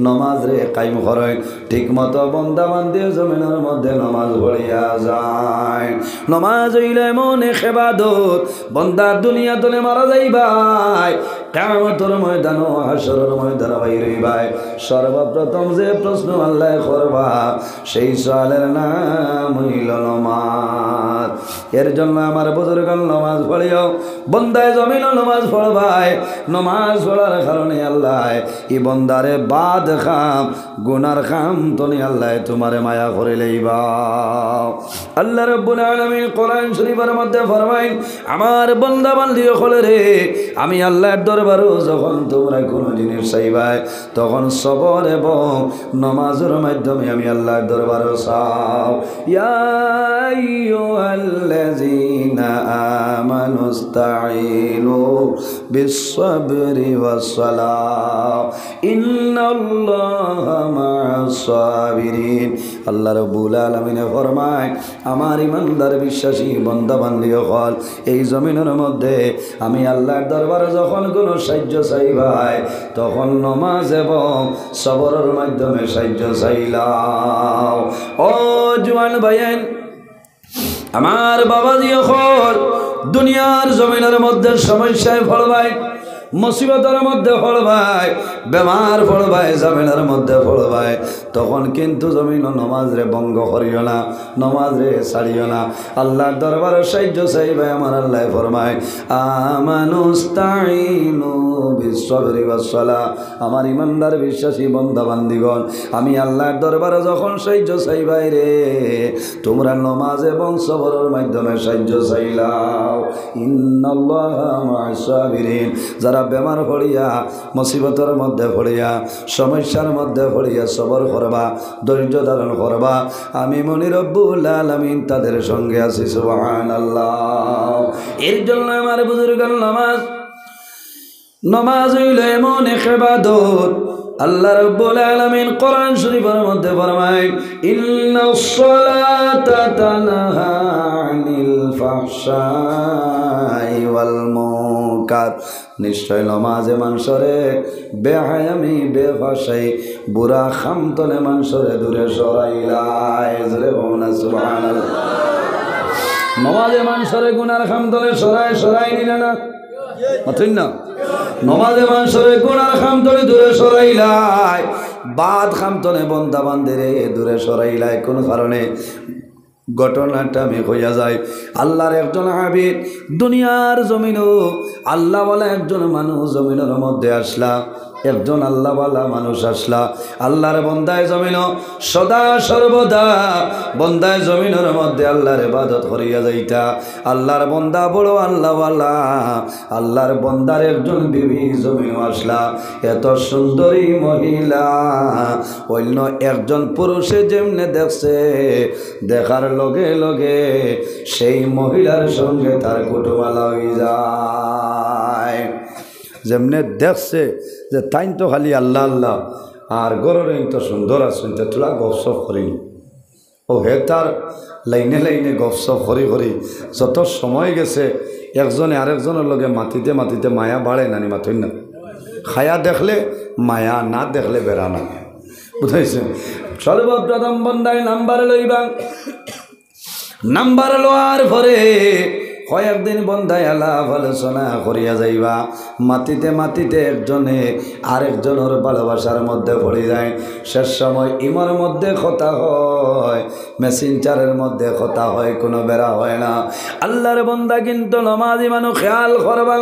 নমাজ রে কায়েম করে, ঠিক মতো বন্দা বান্দি জমিনের মধ্যে নমাজ পড়িয়া যায়। নমাজ হইলে মনে ইবাদত, বন্দা দুনিয়া তলে মারা যাইবাই, কিয়ামতের ময়দান হাসরের ময়দান বাইরইবাই, সর্বপ্রথম যে প্রশ্ন আল্লাহ করবা সেই সওয়ালের নাম হইল নমাজ। এর জন্য আমার বুজুর্গগণ নমাজ পড়িও, বন্দায় জমিন নমাজ পড়বাই, নমাজ পড়ার কারণে আল্লাহ ই বন্দারে বাদ খাম গুনার খাম তনি আল্লাহ তোমারে মায়া করে লইবা। আল্লাহ রাব্বুল আলামিন কোরআন শরীফের মধ্যে ফরমায়, আমার বান্দা বান্দি হলে রে আমি আল্লাহর দরবারে যখন তোমরা কোনো জিনিস চাইবাই তখন সবর এবং নমাজের মাধ্যমে আমি আল্লাহর দরবারে চাও। ইয়া আইয়ুহাল্লাযীনা আমানুস্তাঈনু বিস-সাবরি ওয়াস-সালাহ ইন্নাল্লাহা মা'আস-সাবিরিন। আল্লাহ রাব্বুল আলামিন ফরমায়, আমার ইমানদার বিশ্বাসী বান্দা বান্দি হল এই জমিনের মধ্যে আমি আল্লাহর দরবারে যখন কোনো সাহায্য চাইবাই তখন নমাজ এবং সবরের মাধ্যমে সাহায্য চাইলাম। ও জওয়ান ভাইয়েন, আমার বাবা দিয়ে হল দুনিয়ার জমিনের মধ্যে সমস্যায় পড়বাই, মুসিবতের মধ্যে পড়বাই, বেমার পড়বাই, জামিনের মধ্যে পড়বাই, তখন কিন্তু জমিন নমাজ রে ভঙ্গ করিও না, নমাজ রে ছাড়িও না, আল্লাহর দরবারে সাহায্য চাইবে। আমার আল্লাহ ফরমায়, আমানুস্তাঈনু বিস-সাবরি ওয়াস-সালাহ, আমার ইমানদার বিশ্বাসী বান্দা বান্দিগণ আমি আল্লাহর দরবারে যখন সাহায্য চাইবাই রে তোমরা নমাজ এবং সবরের মাধ্যমে সাহায্য চাইলাও। ইন্নাল্লাহা মা'আস-সাবিরিন, যারা বেমার পড়িয়া মুসিবতের মধ্যে পড়িয়া সমস্যার মধ্যে পড়িয়া সবর করবা, ধৈর্য ধারণ করবা, আমি মনি রব্বুল আলামিন তাদের সঙ্গে আছি। সুবহানাল্লাহ। এর জন্য আমার বুজুর্গগণ নমাজ হইল এমন এক ইবাদত, আল্লাহ রাব্বুল আলামিন কোরআন শরীফের মধ্যে ফরমায়, ইন্নাস সালাতা তানহা আনিল ফাহশাই ওয়াল মুনকার, নিশ্চয় নমাজে মানুষরে বেহায়ামি বেফাশাই বুড়া খামতলে মানুষরে দূরে সরাইলাই। সুবহানাল্লাহ। নমাজে মানুষরে গুনার খামতলে সরাই নিলে না মাথুন না, নমাজে মানুষরে গুনার খামতলে দূরে সরাইলাই, বাদ খামতলে বন্দা বান্দিরে দূরে সরাইলাই। কোন কারণে ঘটনাটা আমি হইয়া যায়, আল্লাহর একজন আবিদ দুনিয়ার জমিনও আল্লাহওয়ালা একজন মানুষ জমিনের মধ্যে আসলা, একজন আল্লাহওয়ালা মানুষ আসলা, আল্লাহর বন্দায় জমিন সদা সর্বদা বন্দায় জমিনের মধ্যে আল্লাহর ইবাদত করিয়া যাইতা। আল্লাহর বন্দা বড় আল্লাহওয়ালা, আল্লাহর বন্দার একজন বিবি জমিন আসলা, এত সুন্দরী মহিলা অন্য একজন পুরুষে যেমনে দেখছে, দেখার লগে লগে সেই মহিলার সঙ্গে তার কুটুমালা হয়ে যায়। যেমনে দেখছে যে তাইন তো খালি আল্লাহ আল্লাহ আর গরের তো সুন্দর আছেন তো তোরা গপসপ করিল ও হে তার লাইনে লাইনে গপসপ করি করি যত সময় গেছে একজনে আরেকজনের লগে মাতিতে মাতিতে মায়া বাড়ে নানি মাথই না খায়া দেখলে মায়া না দেখলে বেড়া না বুঝাইছেন সর্বপ্রথম বন্ধায় নাম্বার লইবা নাম্বার লোয়ার পরে কয়েকদিন বন্ধায় আলাপ আলোচনা করিয়া যাইবা মাতিতে মাতিতে একজনে আরেকজনের ভালোবাসার মধ্যে পড়ে যায় শেষ সময় ইমার মধ্যে কথা হয় মেসেঞ্জারের মধ্যে কথা হয় কোনো বেড়া হয় না আল্লাহর বন্দা কিন্তু নমাজি মানুষ খেয়াল করবা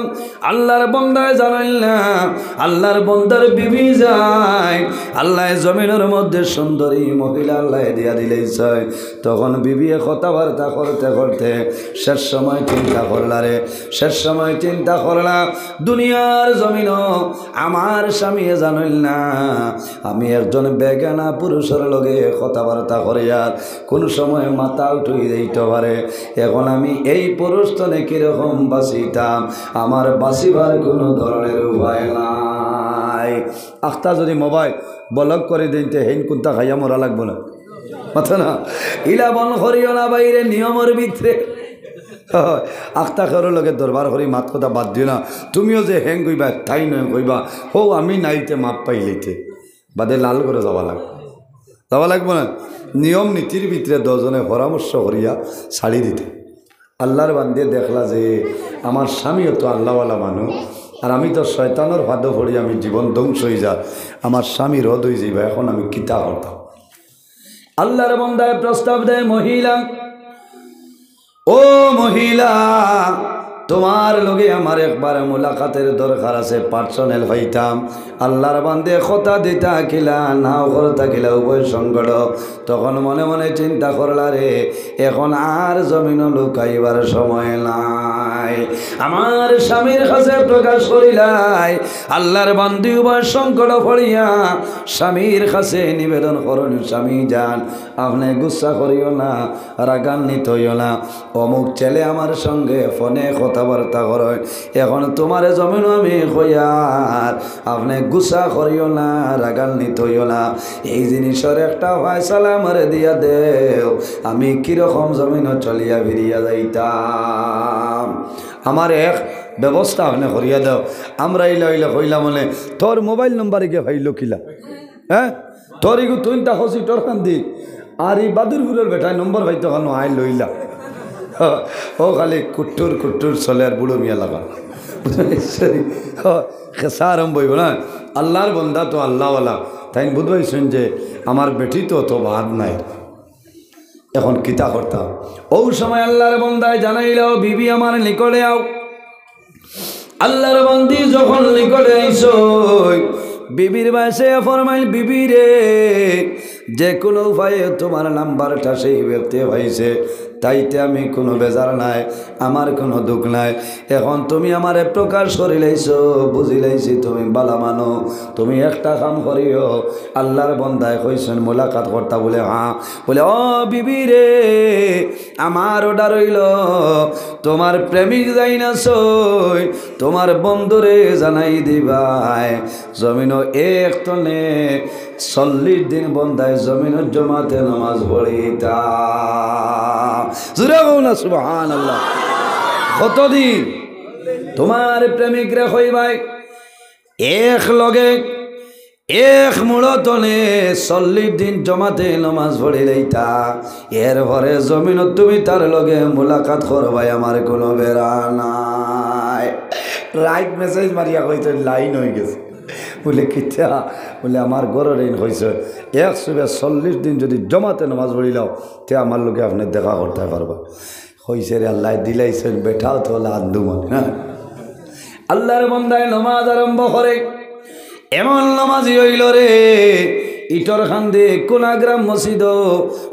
আল্লাহর বন্দায় জানাইল না আল্লাহর বন্দার বিবি যায় আল্লাহ জমিনের মধ্যে সুন্দরী মহিলা আল্লাহ দিয়া দিলেই চায় তখন বিবিয়ে কথাবার্তা করতে করতে শেষ সময় চিন্তা করলা রে শেষ সময় চিন্তা করলা দুনিয়ার জমিন আমার স্বামী জানইল না আমি একজন বেগানা পুরুষের লগে কথাবার্তা করি আর কোন সময় মাথা উঠুই দিতে পারে এখন আমি এই পুরুষতনে কিরকম বাঁচিতাম আমার বাঁচিবার কোনো ধরনের উপায় নাই আখতা যদি মোবাইল ব্লক করে দিতে হেন কুন্তা খাইয়া মরা লাগবো না মাথা না ইলা বন করিও না বাইরে নিয়মের ভিতরে আখতা খেরোর লগে দরবার করি মাত কথা বাদ দিও না তুমিও যে হ্যাং কইবা তাই নয় কইবা হো আমি নাইতে মাপ পাইলেতে বাদে লাল করে যাওয়া লাগবো না নিয়ম নীতির ভিতরে দশজনে পরামর্শ করিয়া ছাড়ি দিতে আল্লাহর বান্দিয়ে দেখলা যে আমার স্বামীও তো আল্লাহওয়ালা মানুষ আর আমি তো শয়তানোর ভাদ্য পড়ি আমি জীবন ধ্বংস হয়ে যা আমার স্বামী রদ হয়ে যাইবা এখন আমি কিতা করতাম আল্লাহর বান্দায় প্রস্তাব দেয় মহিলা ও মহিলা তোমার লগে আমার একবার মোলাকাতের দরকার আছে পার্সোনাল হইতাম আল্লাহর বান্দে কথা দিতা কিলা নাও করতা কিলা উভয় সংকট তখন মনে মনে চিন্তা করলা রে এখন আর জমিন লুকাইবার সময় নাই আমার স্বামীর কাছে প্রকাশ করিলাই আল্লাহর বান্দি উভয় সংকট পড়িয়া স্বামীর কাছে নিবেদন করুন স্বামী যান আপনি গুসা করিও না রাগান্বিত হইও না অমুক ছেলে আমার সঙ্গে ফোনে কথাবার্তা করেন এখন তোমার জমিন আমি কইয়ার আপনি গুসা করিও না রাগান্বিত হইও না এই জিনিসের একটা ফয়সালা আমারে দিয়া দেও আমি কিরকম জমিন চলিয়া ফিরিয়া যাইতাম আমার এক ব্যবস্থা আপনি করিয়া দাও আমরা ইলা ইলা কইলাম মানে তোর মোবাইল নম্বরে গিয়ে ভাইল কিলা হ্যাঁ তোর ইগু তুই তা হসি তোর খান দি আর এই বাদুরপুরের বেটায় নম্বর ভাই তখন আই লইলা ও খালি কুট্টুর কুট্টুর চলে আর বুড়ো মিয়া লাগা খেসা আরম্ভ হইব না আল্লাহর বন্দা তো আল্লাহওয়ালা তাই বুঝবাইছেন যে আমার বেটি তো ভাত নাই এখন কিতা করতাম ও সময় আল্লাহর বন্দায় জানাইলাও বিবি আমার নিকটে আও আল্লাহর বন্দি যখন নিকটে আইসো বিবির বয়সে ফরমাইল বিবি রে যে কোনো উপায়ে তোমার নাম্বারটা সেই ব্যক্তি হয়েছে তাইতে আমি কোনো বেজার নাই আমার কোনো দুঃখ নাই এখন তুমি আমারে প্রকাশ করিলাইছো বুঝিলাইছি তুমি বালা মানো তুমি একটা কাম করিও আল্লাহর বন্দায় কইছেন মোলাকাত করতা বলে হ্যাঁ বলে ও বিবি রে আমার অর্ডার হইল তোমার প্রেমিক যাই না সই তোমার বন্ধুরে জানাই দিবাই জমিন এক তনে 40 দিন বন্দায় জমিনের জমাতে নামাজ পড়িতা জুড়ে বল না সুবহানাল্লাহ কতদিন তোমার প্রেমিক রে হইবাই এক লগে এক মুড়তনে 40 দিন জমাতে নামাজ পড়ি লইতা এরপরে জমিনত তুমি তার লগে মুলাকাত করবাই আমার কোনো বেড়া নাই রাইট মেসেজ মারিয়া কইতে লাইন হয়ে গেছে বলে কিতা বলে আমার ঘরের ঋণ হয়েছে 140 দিন যদি জমাতে নামাজ পড়িলাও তে আমার লোকে আপনি দেখা করতে পারবা হয়েছে রে আল্লাহ দিলাইছেন বেঠাও তো আন্দুমান হ্যাঁ আল্লাহর বন্দায় নামাজ আরম্ভ করে এমন নামাজি হইল রে ইটর খান্দে কোনাগ্রাম মসজিদ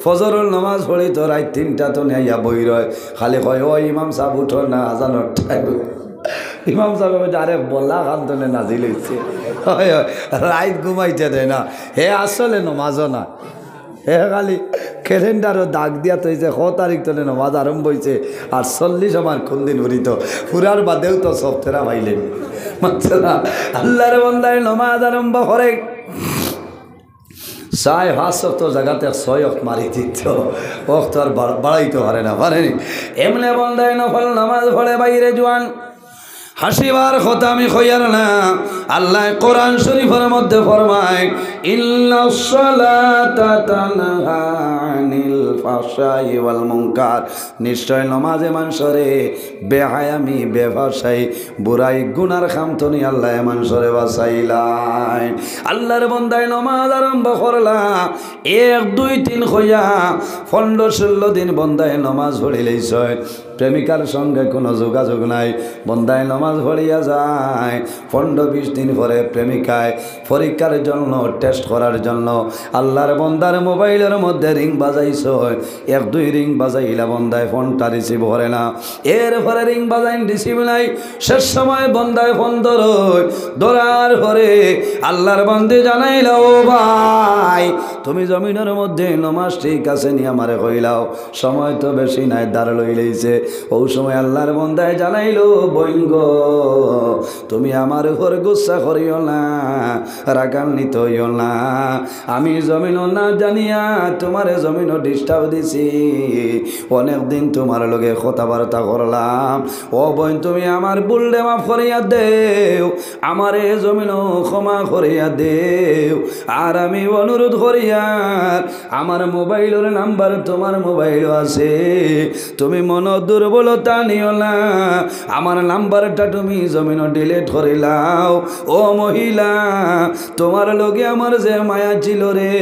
ফজরের নামাজ পড়ি তো রাত 3টা তো নেইয়া বই রয় খালি কয় ও ইমাম সাহেব উঠো না আজানোর টাইম ইমাম সাহেব আরে বলা কান্দনে নাজি লইছে রাত ঘুমাইতে দেয় না হে আসলে নমাজও না হে খালি ক্যালেন্ডারও দাগ দিয়া তৈছে 6 তারিখ তলে নমাজ আরম্ভ হয়েছে আর 40 আমার কোন দিন ভরিত পুরার বাদেও তো সব তেরা ভাইলেন মাত্রা আল্লাহর বান্দায় নামাজ আরম্ভ করে চাই 5 ওয়াক্ত জায়গাতে 6 ওয়াক্ত মারি দিত ওয়াক্ত আর বাড়াইতে পারে না পারেনি এমনি বান্দায় নফল নামাজ পড়ে বাইরে জোয়ান হাসিবার কথা আমি কইয়ার না আল্লাহ কোরআন শরীফের মধ্যে ফরমায় ইন্নাস সালাতা তানহা আনিল ফাহশাই ওয়াল মুনকার নিশ্চয় নামাজে মানুষরে বেহায়ামি বেভাষাই বুড়াই গুনার খামতনি আল্লাহ মানুষরে বাঁচাইলাই আল্লাহর বান্দায় নামাজ আরম্ভ করলা 1 2 3 কইয়া 15-16 দিন বান্দায় নামাজ পড়ি লইছয় প্রেমিকার সঙ্গে কোনো যোগাযোগ নাই বান্দায় নামাজ পড়িয়া যায় 15-20 দিন পরে প্রেমিকায় পরীক্ষার জন্য টেস্ট করার জন্য আল্লাহর বান্দার মোবাইলের মধ্যে রিং বাজাইছ 1-2 রিং বাজাইলা বান্দায় ফোনটা রিসিভ করে না এরপরে রিং বাজাইন রিসিভ নাই শেষ সময় বান্দায় ফোন ধরার পরে আল্লাহর বান্দে জানাইল ও ভাই তুমি জমিনের মধ্যে নামাজ ঠিক আছে নি আমারে কইলাও সময় তো বেশি নাই দাঁড় লই লইছে ওই সময় আল্লাহর বান্দায় জানাইলো বইঙ্গ তুমি আমার উপর গুসা করিও না রাগান্বিত হইও না আমি জমিনও না জানিয়া তোমারে জমিনও ডিস্টার্ব দিছি অনেক দিন তোমার লগে কথাবার্তা করলাম ও বোন তুমি আমার ভুলটা মাফ করিয়া দেও আমারে জমিনও ক্ষমা করিয়া দেও আর আমি অনুরোধ করিয়ার আমার মোবাইলের নাম্বার তোমার মোবাইলও আছে তুমি মন দুর্বলতা নিও না আমার নাম্বারটা তুমি জমিন ডিলিট করিলাও ও মহিলা তোমার লগে আমার যে মায়া ছিল রে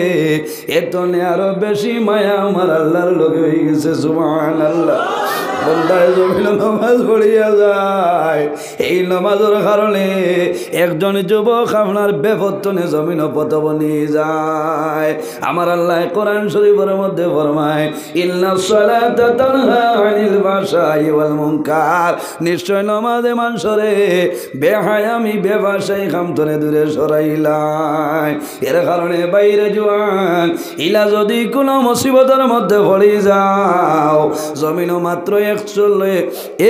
এতনে আরো বেশি মায়া আমার আল্লাহর লগে হয়ে গেছে সুবহানাল্লাহ বন্দায় জমিন নামাজ পড়িয়া যায় এই নামাজের কারণে একজন যুবক আপনার বেপত্তনে জমিন পতব নিয়ে যায় আমার আল্লাহ কোরআন শরীফের মধ্যে ফরমায় ইন্নাস সালাতা তানহা আনিল ফাহশাই ওয়াল মুনকার নিশ্চয় নামাজে মানুষরে বেহায়ামি বেভাষাই খামতনে দূরে সরাইলাই এর কারণে বাইরে জোয়ান ইলা যদি কোনো মুসিবতের মধ্যে পড়ে যাও জমিন মাত্র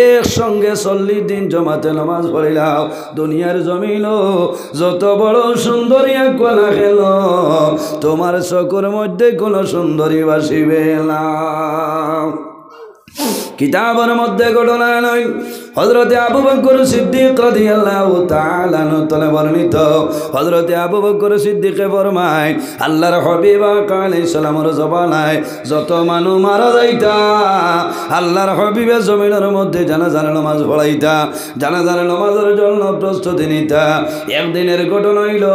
একসঙ্গে 40 দিন জমাতে নামাজ পড়িলাও দুনিয়ার জমিনও যত বড় সুন্দরী কোনা খেল তোমার চকুর মধ্যে কোনো সুন্দরী বাসিবে না কিতাবের মধ্যে ঘটনা নয় হযরত আবু বকর সিদ্দিক রাদিয়াল্লাহু তাআলা আনহু বর্ণিত হযরত আবু বকর সিদ্দিকে ফরমায় আল্লাহর হাবিব আলাইহিস সালামের জবানায় যত মানুষ মারা যাইতা আল্লাহর হাবিবের জমিনের মধ্যে জানাজার নামাজ পড়াইতা জানাজার নামাজের জন্য প্রস্তুতি নিতা একদিনের ঘটনা হইল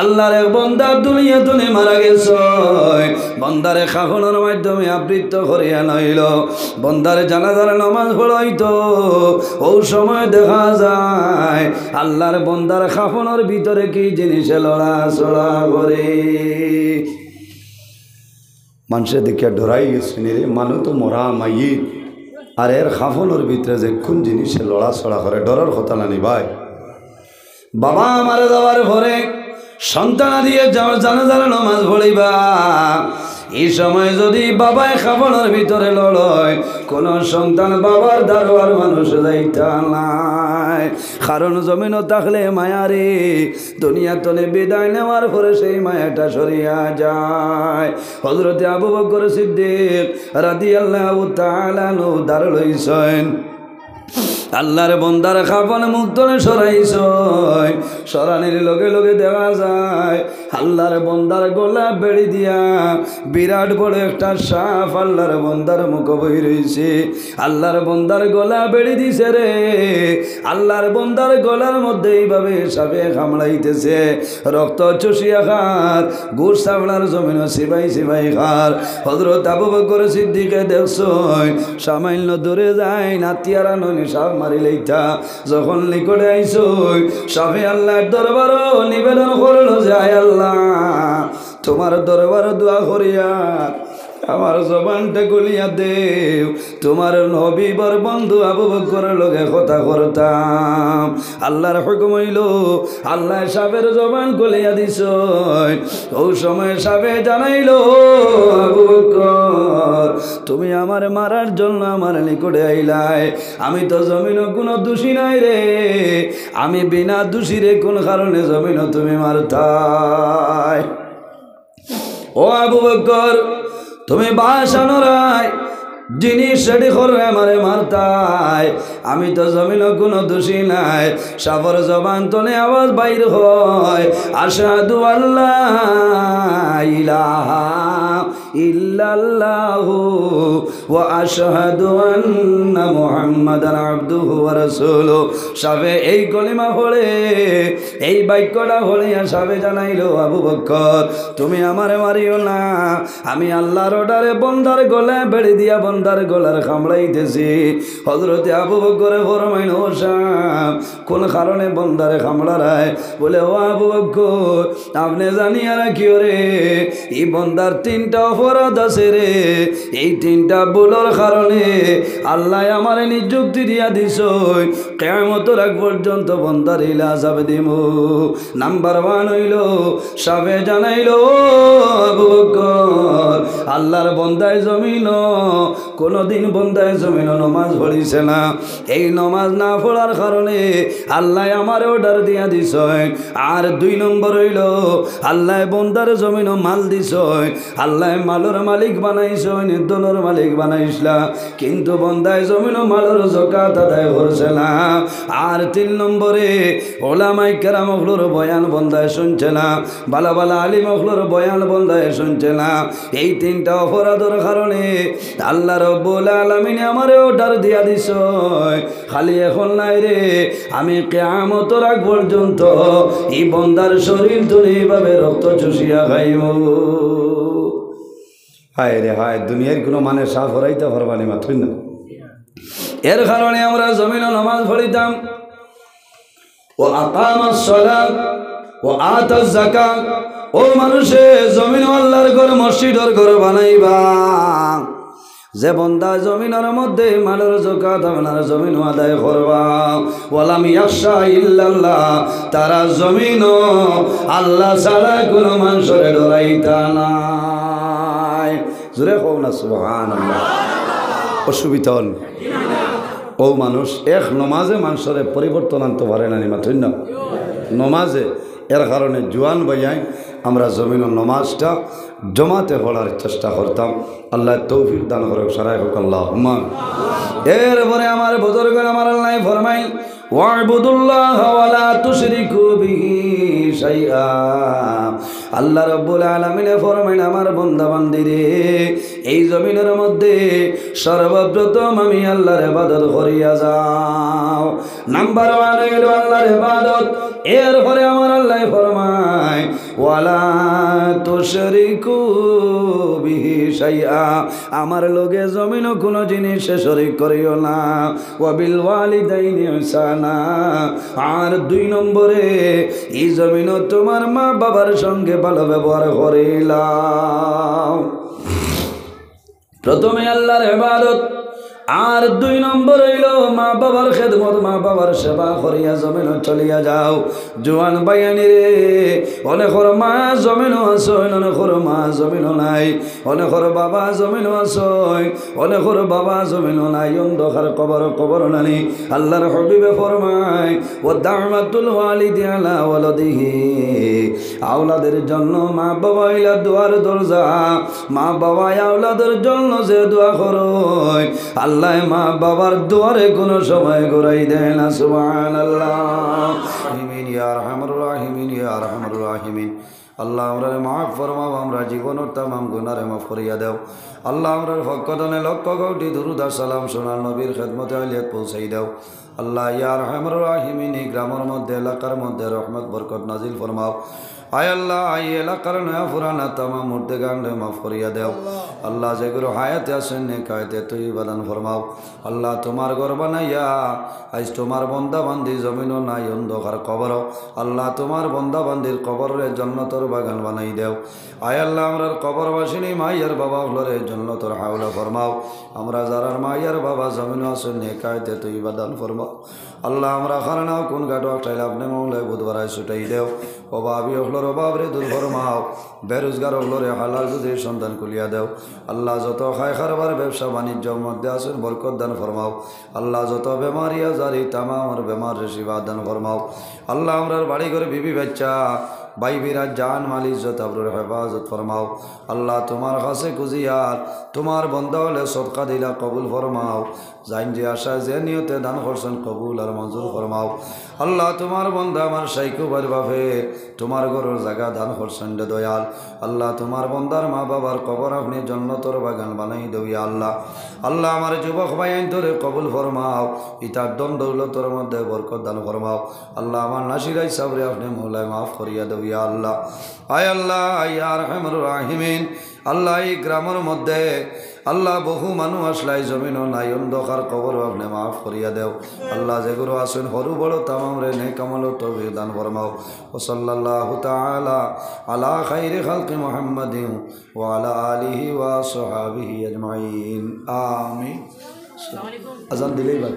আল্লাহর এক বান্দা দুনিয়াতে মারা গেছে বান্দারে কাফনের মাধ্যমে আবৃত করিয়া নইল বান্দারে জানাজার নামাজ পড়াইতো ও সময় দেখা যায় আল্লাহর বান্দার কাফনের ভিতরে কি জিনিস লড়াচড়া করে মানুষের দেখে ডরাই গেছে রে মানুষ তো মরা মাইয়িত আর এর কাফনের ভিতরে যে কোন জিনিসে লড়াচড়া করে ডরার কথা না নি ভাই বাবা মারা যাওয়ার পরে সন্তান দিয়ে জানাজার নামাজ পড়িবা এই সময় যদি বাবায় খাবনের ভিতরে লড়য় কোন সন্তান বাবার দারোয়ার মানুষ যাইতা নাই কারণ জমিন থাকলে মায়ারে দুনিয়া তলে বিদায় নেওয়ার পরে সেই মায়াটা সরিয়া যায় হযরত আবু বকর সিদ্দিক রাদিয়াল্লাহু তাআলা আনহু দাঁড় লইছেন আল্লাহর বান্দার খাফন মুক্তনে সরাইছ সরানির লগে লগে দেখা যায় আল্লাহর বান্দার গলা বেড়ি দিয়া বিরাট বড় একটা সাপ আল্লাহর বান্দার মুখ বই রয়েছে আল্লাহর বান্দার গলা বেড়ি দিছে রে আল্লাহর বান্দার গলার মধ্যে এইভাবে সাপে কামড়াইতেছে রক্ত চুষিয়া খার গুড় সাবলার জমিন সিবাই সিবাই খার হযরত আবু বকর সিদ্দিকে দেখছ সামান্য দূরে যায় নাতিয়ারা ননি সাপ মারিলেইতা যখন নিকটে আইস সাফে আল্লাহর দরবার নিবেদন করলো যে আয় আল্লাহ তোমার দরবার দোয়া করিয়া আমার জবানটা গলিয়া দেও তোমার নবীবর বন্ধু আবু বকরের লগে কথা করতাম আল্লাহর হুকুম হইল আল্লাহ সাবের জবান গলিয়া দিছ ওই সময় সাবে জানাইল আবু বকর তুমি আমার মারার জন্য আমার নিকটে আইলাই। আমি তো জমিনও কোনো দোষী নাই রে, আমি বিনা দোষী রে কোন কারণে জমিনও তুমি মারতাই? ও আবু বকর, তুমি বাসানো রায় জিনিস সেটি করে আমারে মারতাই, আমি তো জমিন কোনো দোষী নাই। সাবর জবান তনে আওয়াজ বাইর হয়, আশহাদু আল্লাহ ইলাহা ইল্লাল্লাহু ওয়া আশহাদু আন্না মুহাম্মাদান আবদুহু ওয়া রাসূলুহু। সাবে এই কলিমা পড়ে, এই বাক্যটা পড়ে সাবে জানাইলো, আবু বকর তুমি আমারে মারিও না, আমি আল্লাহর অর্ডারে বন্দার গলায় বেড়ে দিয়া বন্দার গলার কামড়াইতেছি। হযরতে আবু বকর ফরমাইল, ও শাম কোন কারণে বন্দারে কামড়ায়? বলে, ও আবু বকর আপনি জানিয়া রাখিও রে, এই বন্দার তিনটা অপরাধ আছে রে, এই তিনটা ভুলের কারণে আল্লাহ আমারে নিযুক্তি দিয়া দিছ, কিয়ামতের আগ পর্যন্ত বন্দার ইলা যাবে দিম। নাম্বার 1 হইল, সাবে জানাইলো, আবু বকর আল্লাহর বন্দায় জমিন কোনদিন বন্দায় জমিন নমাজ পড়িছে না, এই নমাজ না পড়ার কারণে আল্লাহ আমার অর্ডার দিয়া দিছ। আর 2 নম্বর হইল, আল্লাহ বন্দার জমিন মাল দিছ, আল্লাহ মালের মালিক বানাইছ, নির্দনের মালিক বানাইছলা, কিন্তু বন্দায় জমিন মালের যাকাত আদায় করছে না। আর 3 নম্বরে ওলামায়ে কেরাম হলোর বয়ান বন্দায় শুনছে না, বালা বালা আলিম হলোর বয়ান বন্দায় শুনছে না। এই 3টা অপরাধের কারণে আল্লাহ রব্বুল আলামিন আমারে অর্ডার দিয়া দিছ, খালি এখন নাই রে, আমি কিয়ামতের আগ পর্যন্ত এই বন্দার শরীর ধরে এইভাবে রক্ত চুষিয়া খাইব। হায় রে হায়, দুনিয়ার কোনো মানে সাফ হরাইতে পারবানি মাথুই না। এর কারণে আমরা জমিনে নামাজ পড়িতাম, ও আকামাস সালাত ও আতাজ যাকাত। ও মানুষে জমিন আল্লাহর ঘর মসজিদের ঘর বানাইবা, যে বন্দা জমিনের মধ্যে মালের যাকাত আপনার জমিন আদায় করবা, ওয়ালাম ইয়াখশা ইল্লাল্লাহ, তারা জমিন আল্লাহ ছাড়া কোনো মানুষের ডরাইতা নাই। জোরে কও না সুবহানাল্লাহ। অসুবিধা হল ও মানুষ এক নমাজে মানুষের পরিবর্তন আনতে পারে না, মাথুই না নমাজে। এর কারণে জোয়ান ভাইয়াই আমরা জমিনের নমাজটা জমাতে পড়ার চেষ্টা করতাম। আল্লাহ তৌফিক দান করুক, সারাই হোক আল্লাহুম্মা। এরপরে আমার বুজুর্গরা আমার আল্লাহ ফরমাই, ওয়া'বুদুল্লাহ ওয়া লা তুশরিকু বিহি শাইআ। আল্লাহ রাব্বুল আলামিন ফরমাইন, আমার বান্দা বান্দিরে এই জমিনের মধ্যে সর্বপ্রথম আমি আল্লাহর ইবাদত করিয়া যাও। নাম্বার 1 হলো আল্লাহর ইবাদত। এরপরে আমার আল্লাহ ফরমায়, ওয়ালা তুশরিকু বিহি শাইআ, আমার লগে জমিন কোনো জিনিস শরীক করিও না। ওয়া বিল ওয়ালিদাইনি ইহসানা। আর 2 নম্বরে এই জমিন তোমার মা বাবার সঙ্গে ভালো ব্যবহার করিলাম। প্রথমে আল্লাহর ইবাদত, আর 2 নম্বর হইল মা বাবার খেদমত, মা বাবার সেবা করিয়া জমিন চলিয়া যাও। জোয়ান বাইয়ানি রে, অনেকর মা জমিনও আছে, অনেকর মা জমিনও নাই, অনেকর বাবা জমিনও আছে, অনেকর বাবা জমিনও নাই, অন্ধকার কবর নানি। আল্লাহর হাবিবে ফরমায়, ও দামাতুল ওয়ালিদি আলা ওয়ালাদিহি, আওলাদের জন্য মা বাবা ইলা দুয়ার দরজা, মা বাবা আওলাদের জন্য যে দোয়া করয় আল্লাহ মা বাবার দুয়ারে কোনো সময় ঘুরাই দেয় না। সুবহানাল্লাহ। আমিন ইয়া আরহামার রাহিমিন, ইয়া আরহামার রাহিমিন। আল্লাহ আমরা মাফ ফরমাও, আমরা জীবনের তামাম গুনারে মাফ করিয়া দাও। আল্লাহ আমরা ফকদনে লক্ষ কোটি দুরুদ আর সালাম সোনার নবীর খেদমতে আলিয়াত পৌঁছাই দাও। আল্লাহ ইয়া আরহামার রাহিমিন, এই গ্রামের মধ্যে এলাকার মধ্যে রহমত বরকত নাজিল ফরমাও। আয় আল্লাহ এই এলাকার নয়া পুরানা তামাম মুর্দে গান্ডে মাফ করিয়া দেও। আল্লাহ যেগুলো হায়াতে আসেন নেকায়তে তুই বাদান ফরমাও। আল্লাহ তোমার ঘর বানাইয়া আজ তোমার বন্দা বান্দি জমিনও নাই, অন্ধকার কবর, আল্লাহ তোমার বন্দা বান্দির কবরে জন্নতর বাগান বানাই দেও। আয় আল্লাহ আমরার কবরবাসিনী মাইয়ার বাবা হলরে জন্নতর হাওলা ফরমাও। আমরা যারার মাইয়ার বাবা জমিনও আসেন নেকায়তে তুই বাদান ফরমাও। আল্লাহ আমরা খানাও কোন গাটো চাইলে আপনি মৌলায় বুধবারায় ছুটাই দেও অভাবী হলোর অভাবরে দূর ফরমাও বেরোজগার হলোরে হালাল যদি সন্তান কুলিয়া দেও আল্লাহ যত খায় খারবার ব্যবসা বাণিজ্যর মধ্যে আসেন বরকত দান ফরমাও আল্লাহ যত বেমারি আজারি তামার বেমার শিবা দান ফরমাও আল্লাহ আমরার বাড়ি করে বিবি বাচ্চা ভাই বিরাজ জান মাল ইজ্জত আবরুর হেফাজত ফরমাও আল্লাহ তোমার কাছে কুজিয়ার তোমার বন্ধ হলে সদকা দিলা কবুল ফরমাও জাইন যে আশা যে নিয়তে দান করছেন কবুল আর মঞ্জুর ফরমাও আল্লাহ তোমার বন্ধা আমার সাইকু বাড়ি বাপে তোমার ঘরের জায়গা দান করছেন রে দয়াল আল্লাহ তোমার বন্দার মা বাবার কবর আপনি জন্নতর বাগান বানাই দেউয়া আল্লাহ আল্লাহ আমার যুবক ভাই আইন তোরে কবুল ফরমাও ইতার দন দৌলতর মধ্যে বরকত দান ফরমাও আল্লাহ আমার নাসিরাই সাবরে আপনি মৌলায় মাফ করিয়া দেউয়া আল্লাহ আয় আল্লাহ ইয়া রহমান রাহিমিন আল্লাহ এই গ্রামের মধ্যে আল্লাহ বহু মানুষ আসলাই জমিনও নাই অন্ধকার কবর আপনি মাফ করিয়া দেও আল্লাহ যেগুলো আসেন সরু বড় তামাম রে নে কামল তৌফিক দান ফরমাও ও সাল্লাল্লাহু তাআলা আলা খাইরি খালকি মুহাম্মাদিন ওয়া আলা আলিহি ওয়া সাহবিহি আজমাইন আমিন। আজান দিলেই ভাই।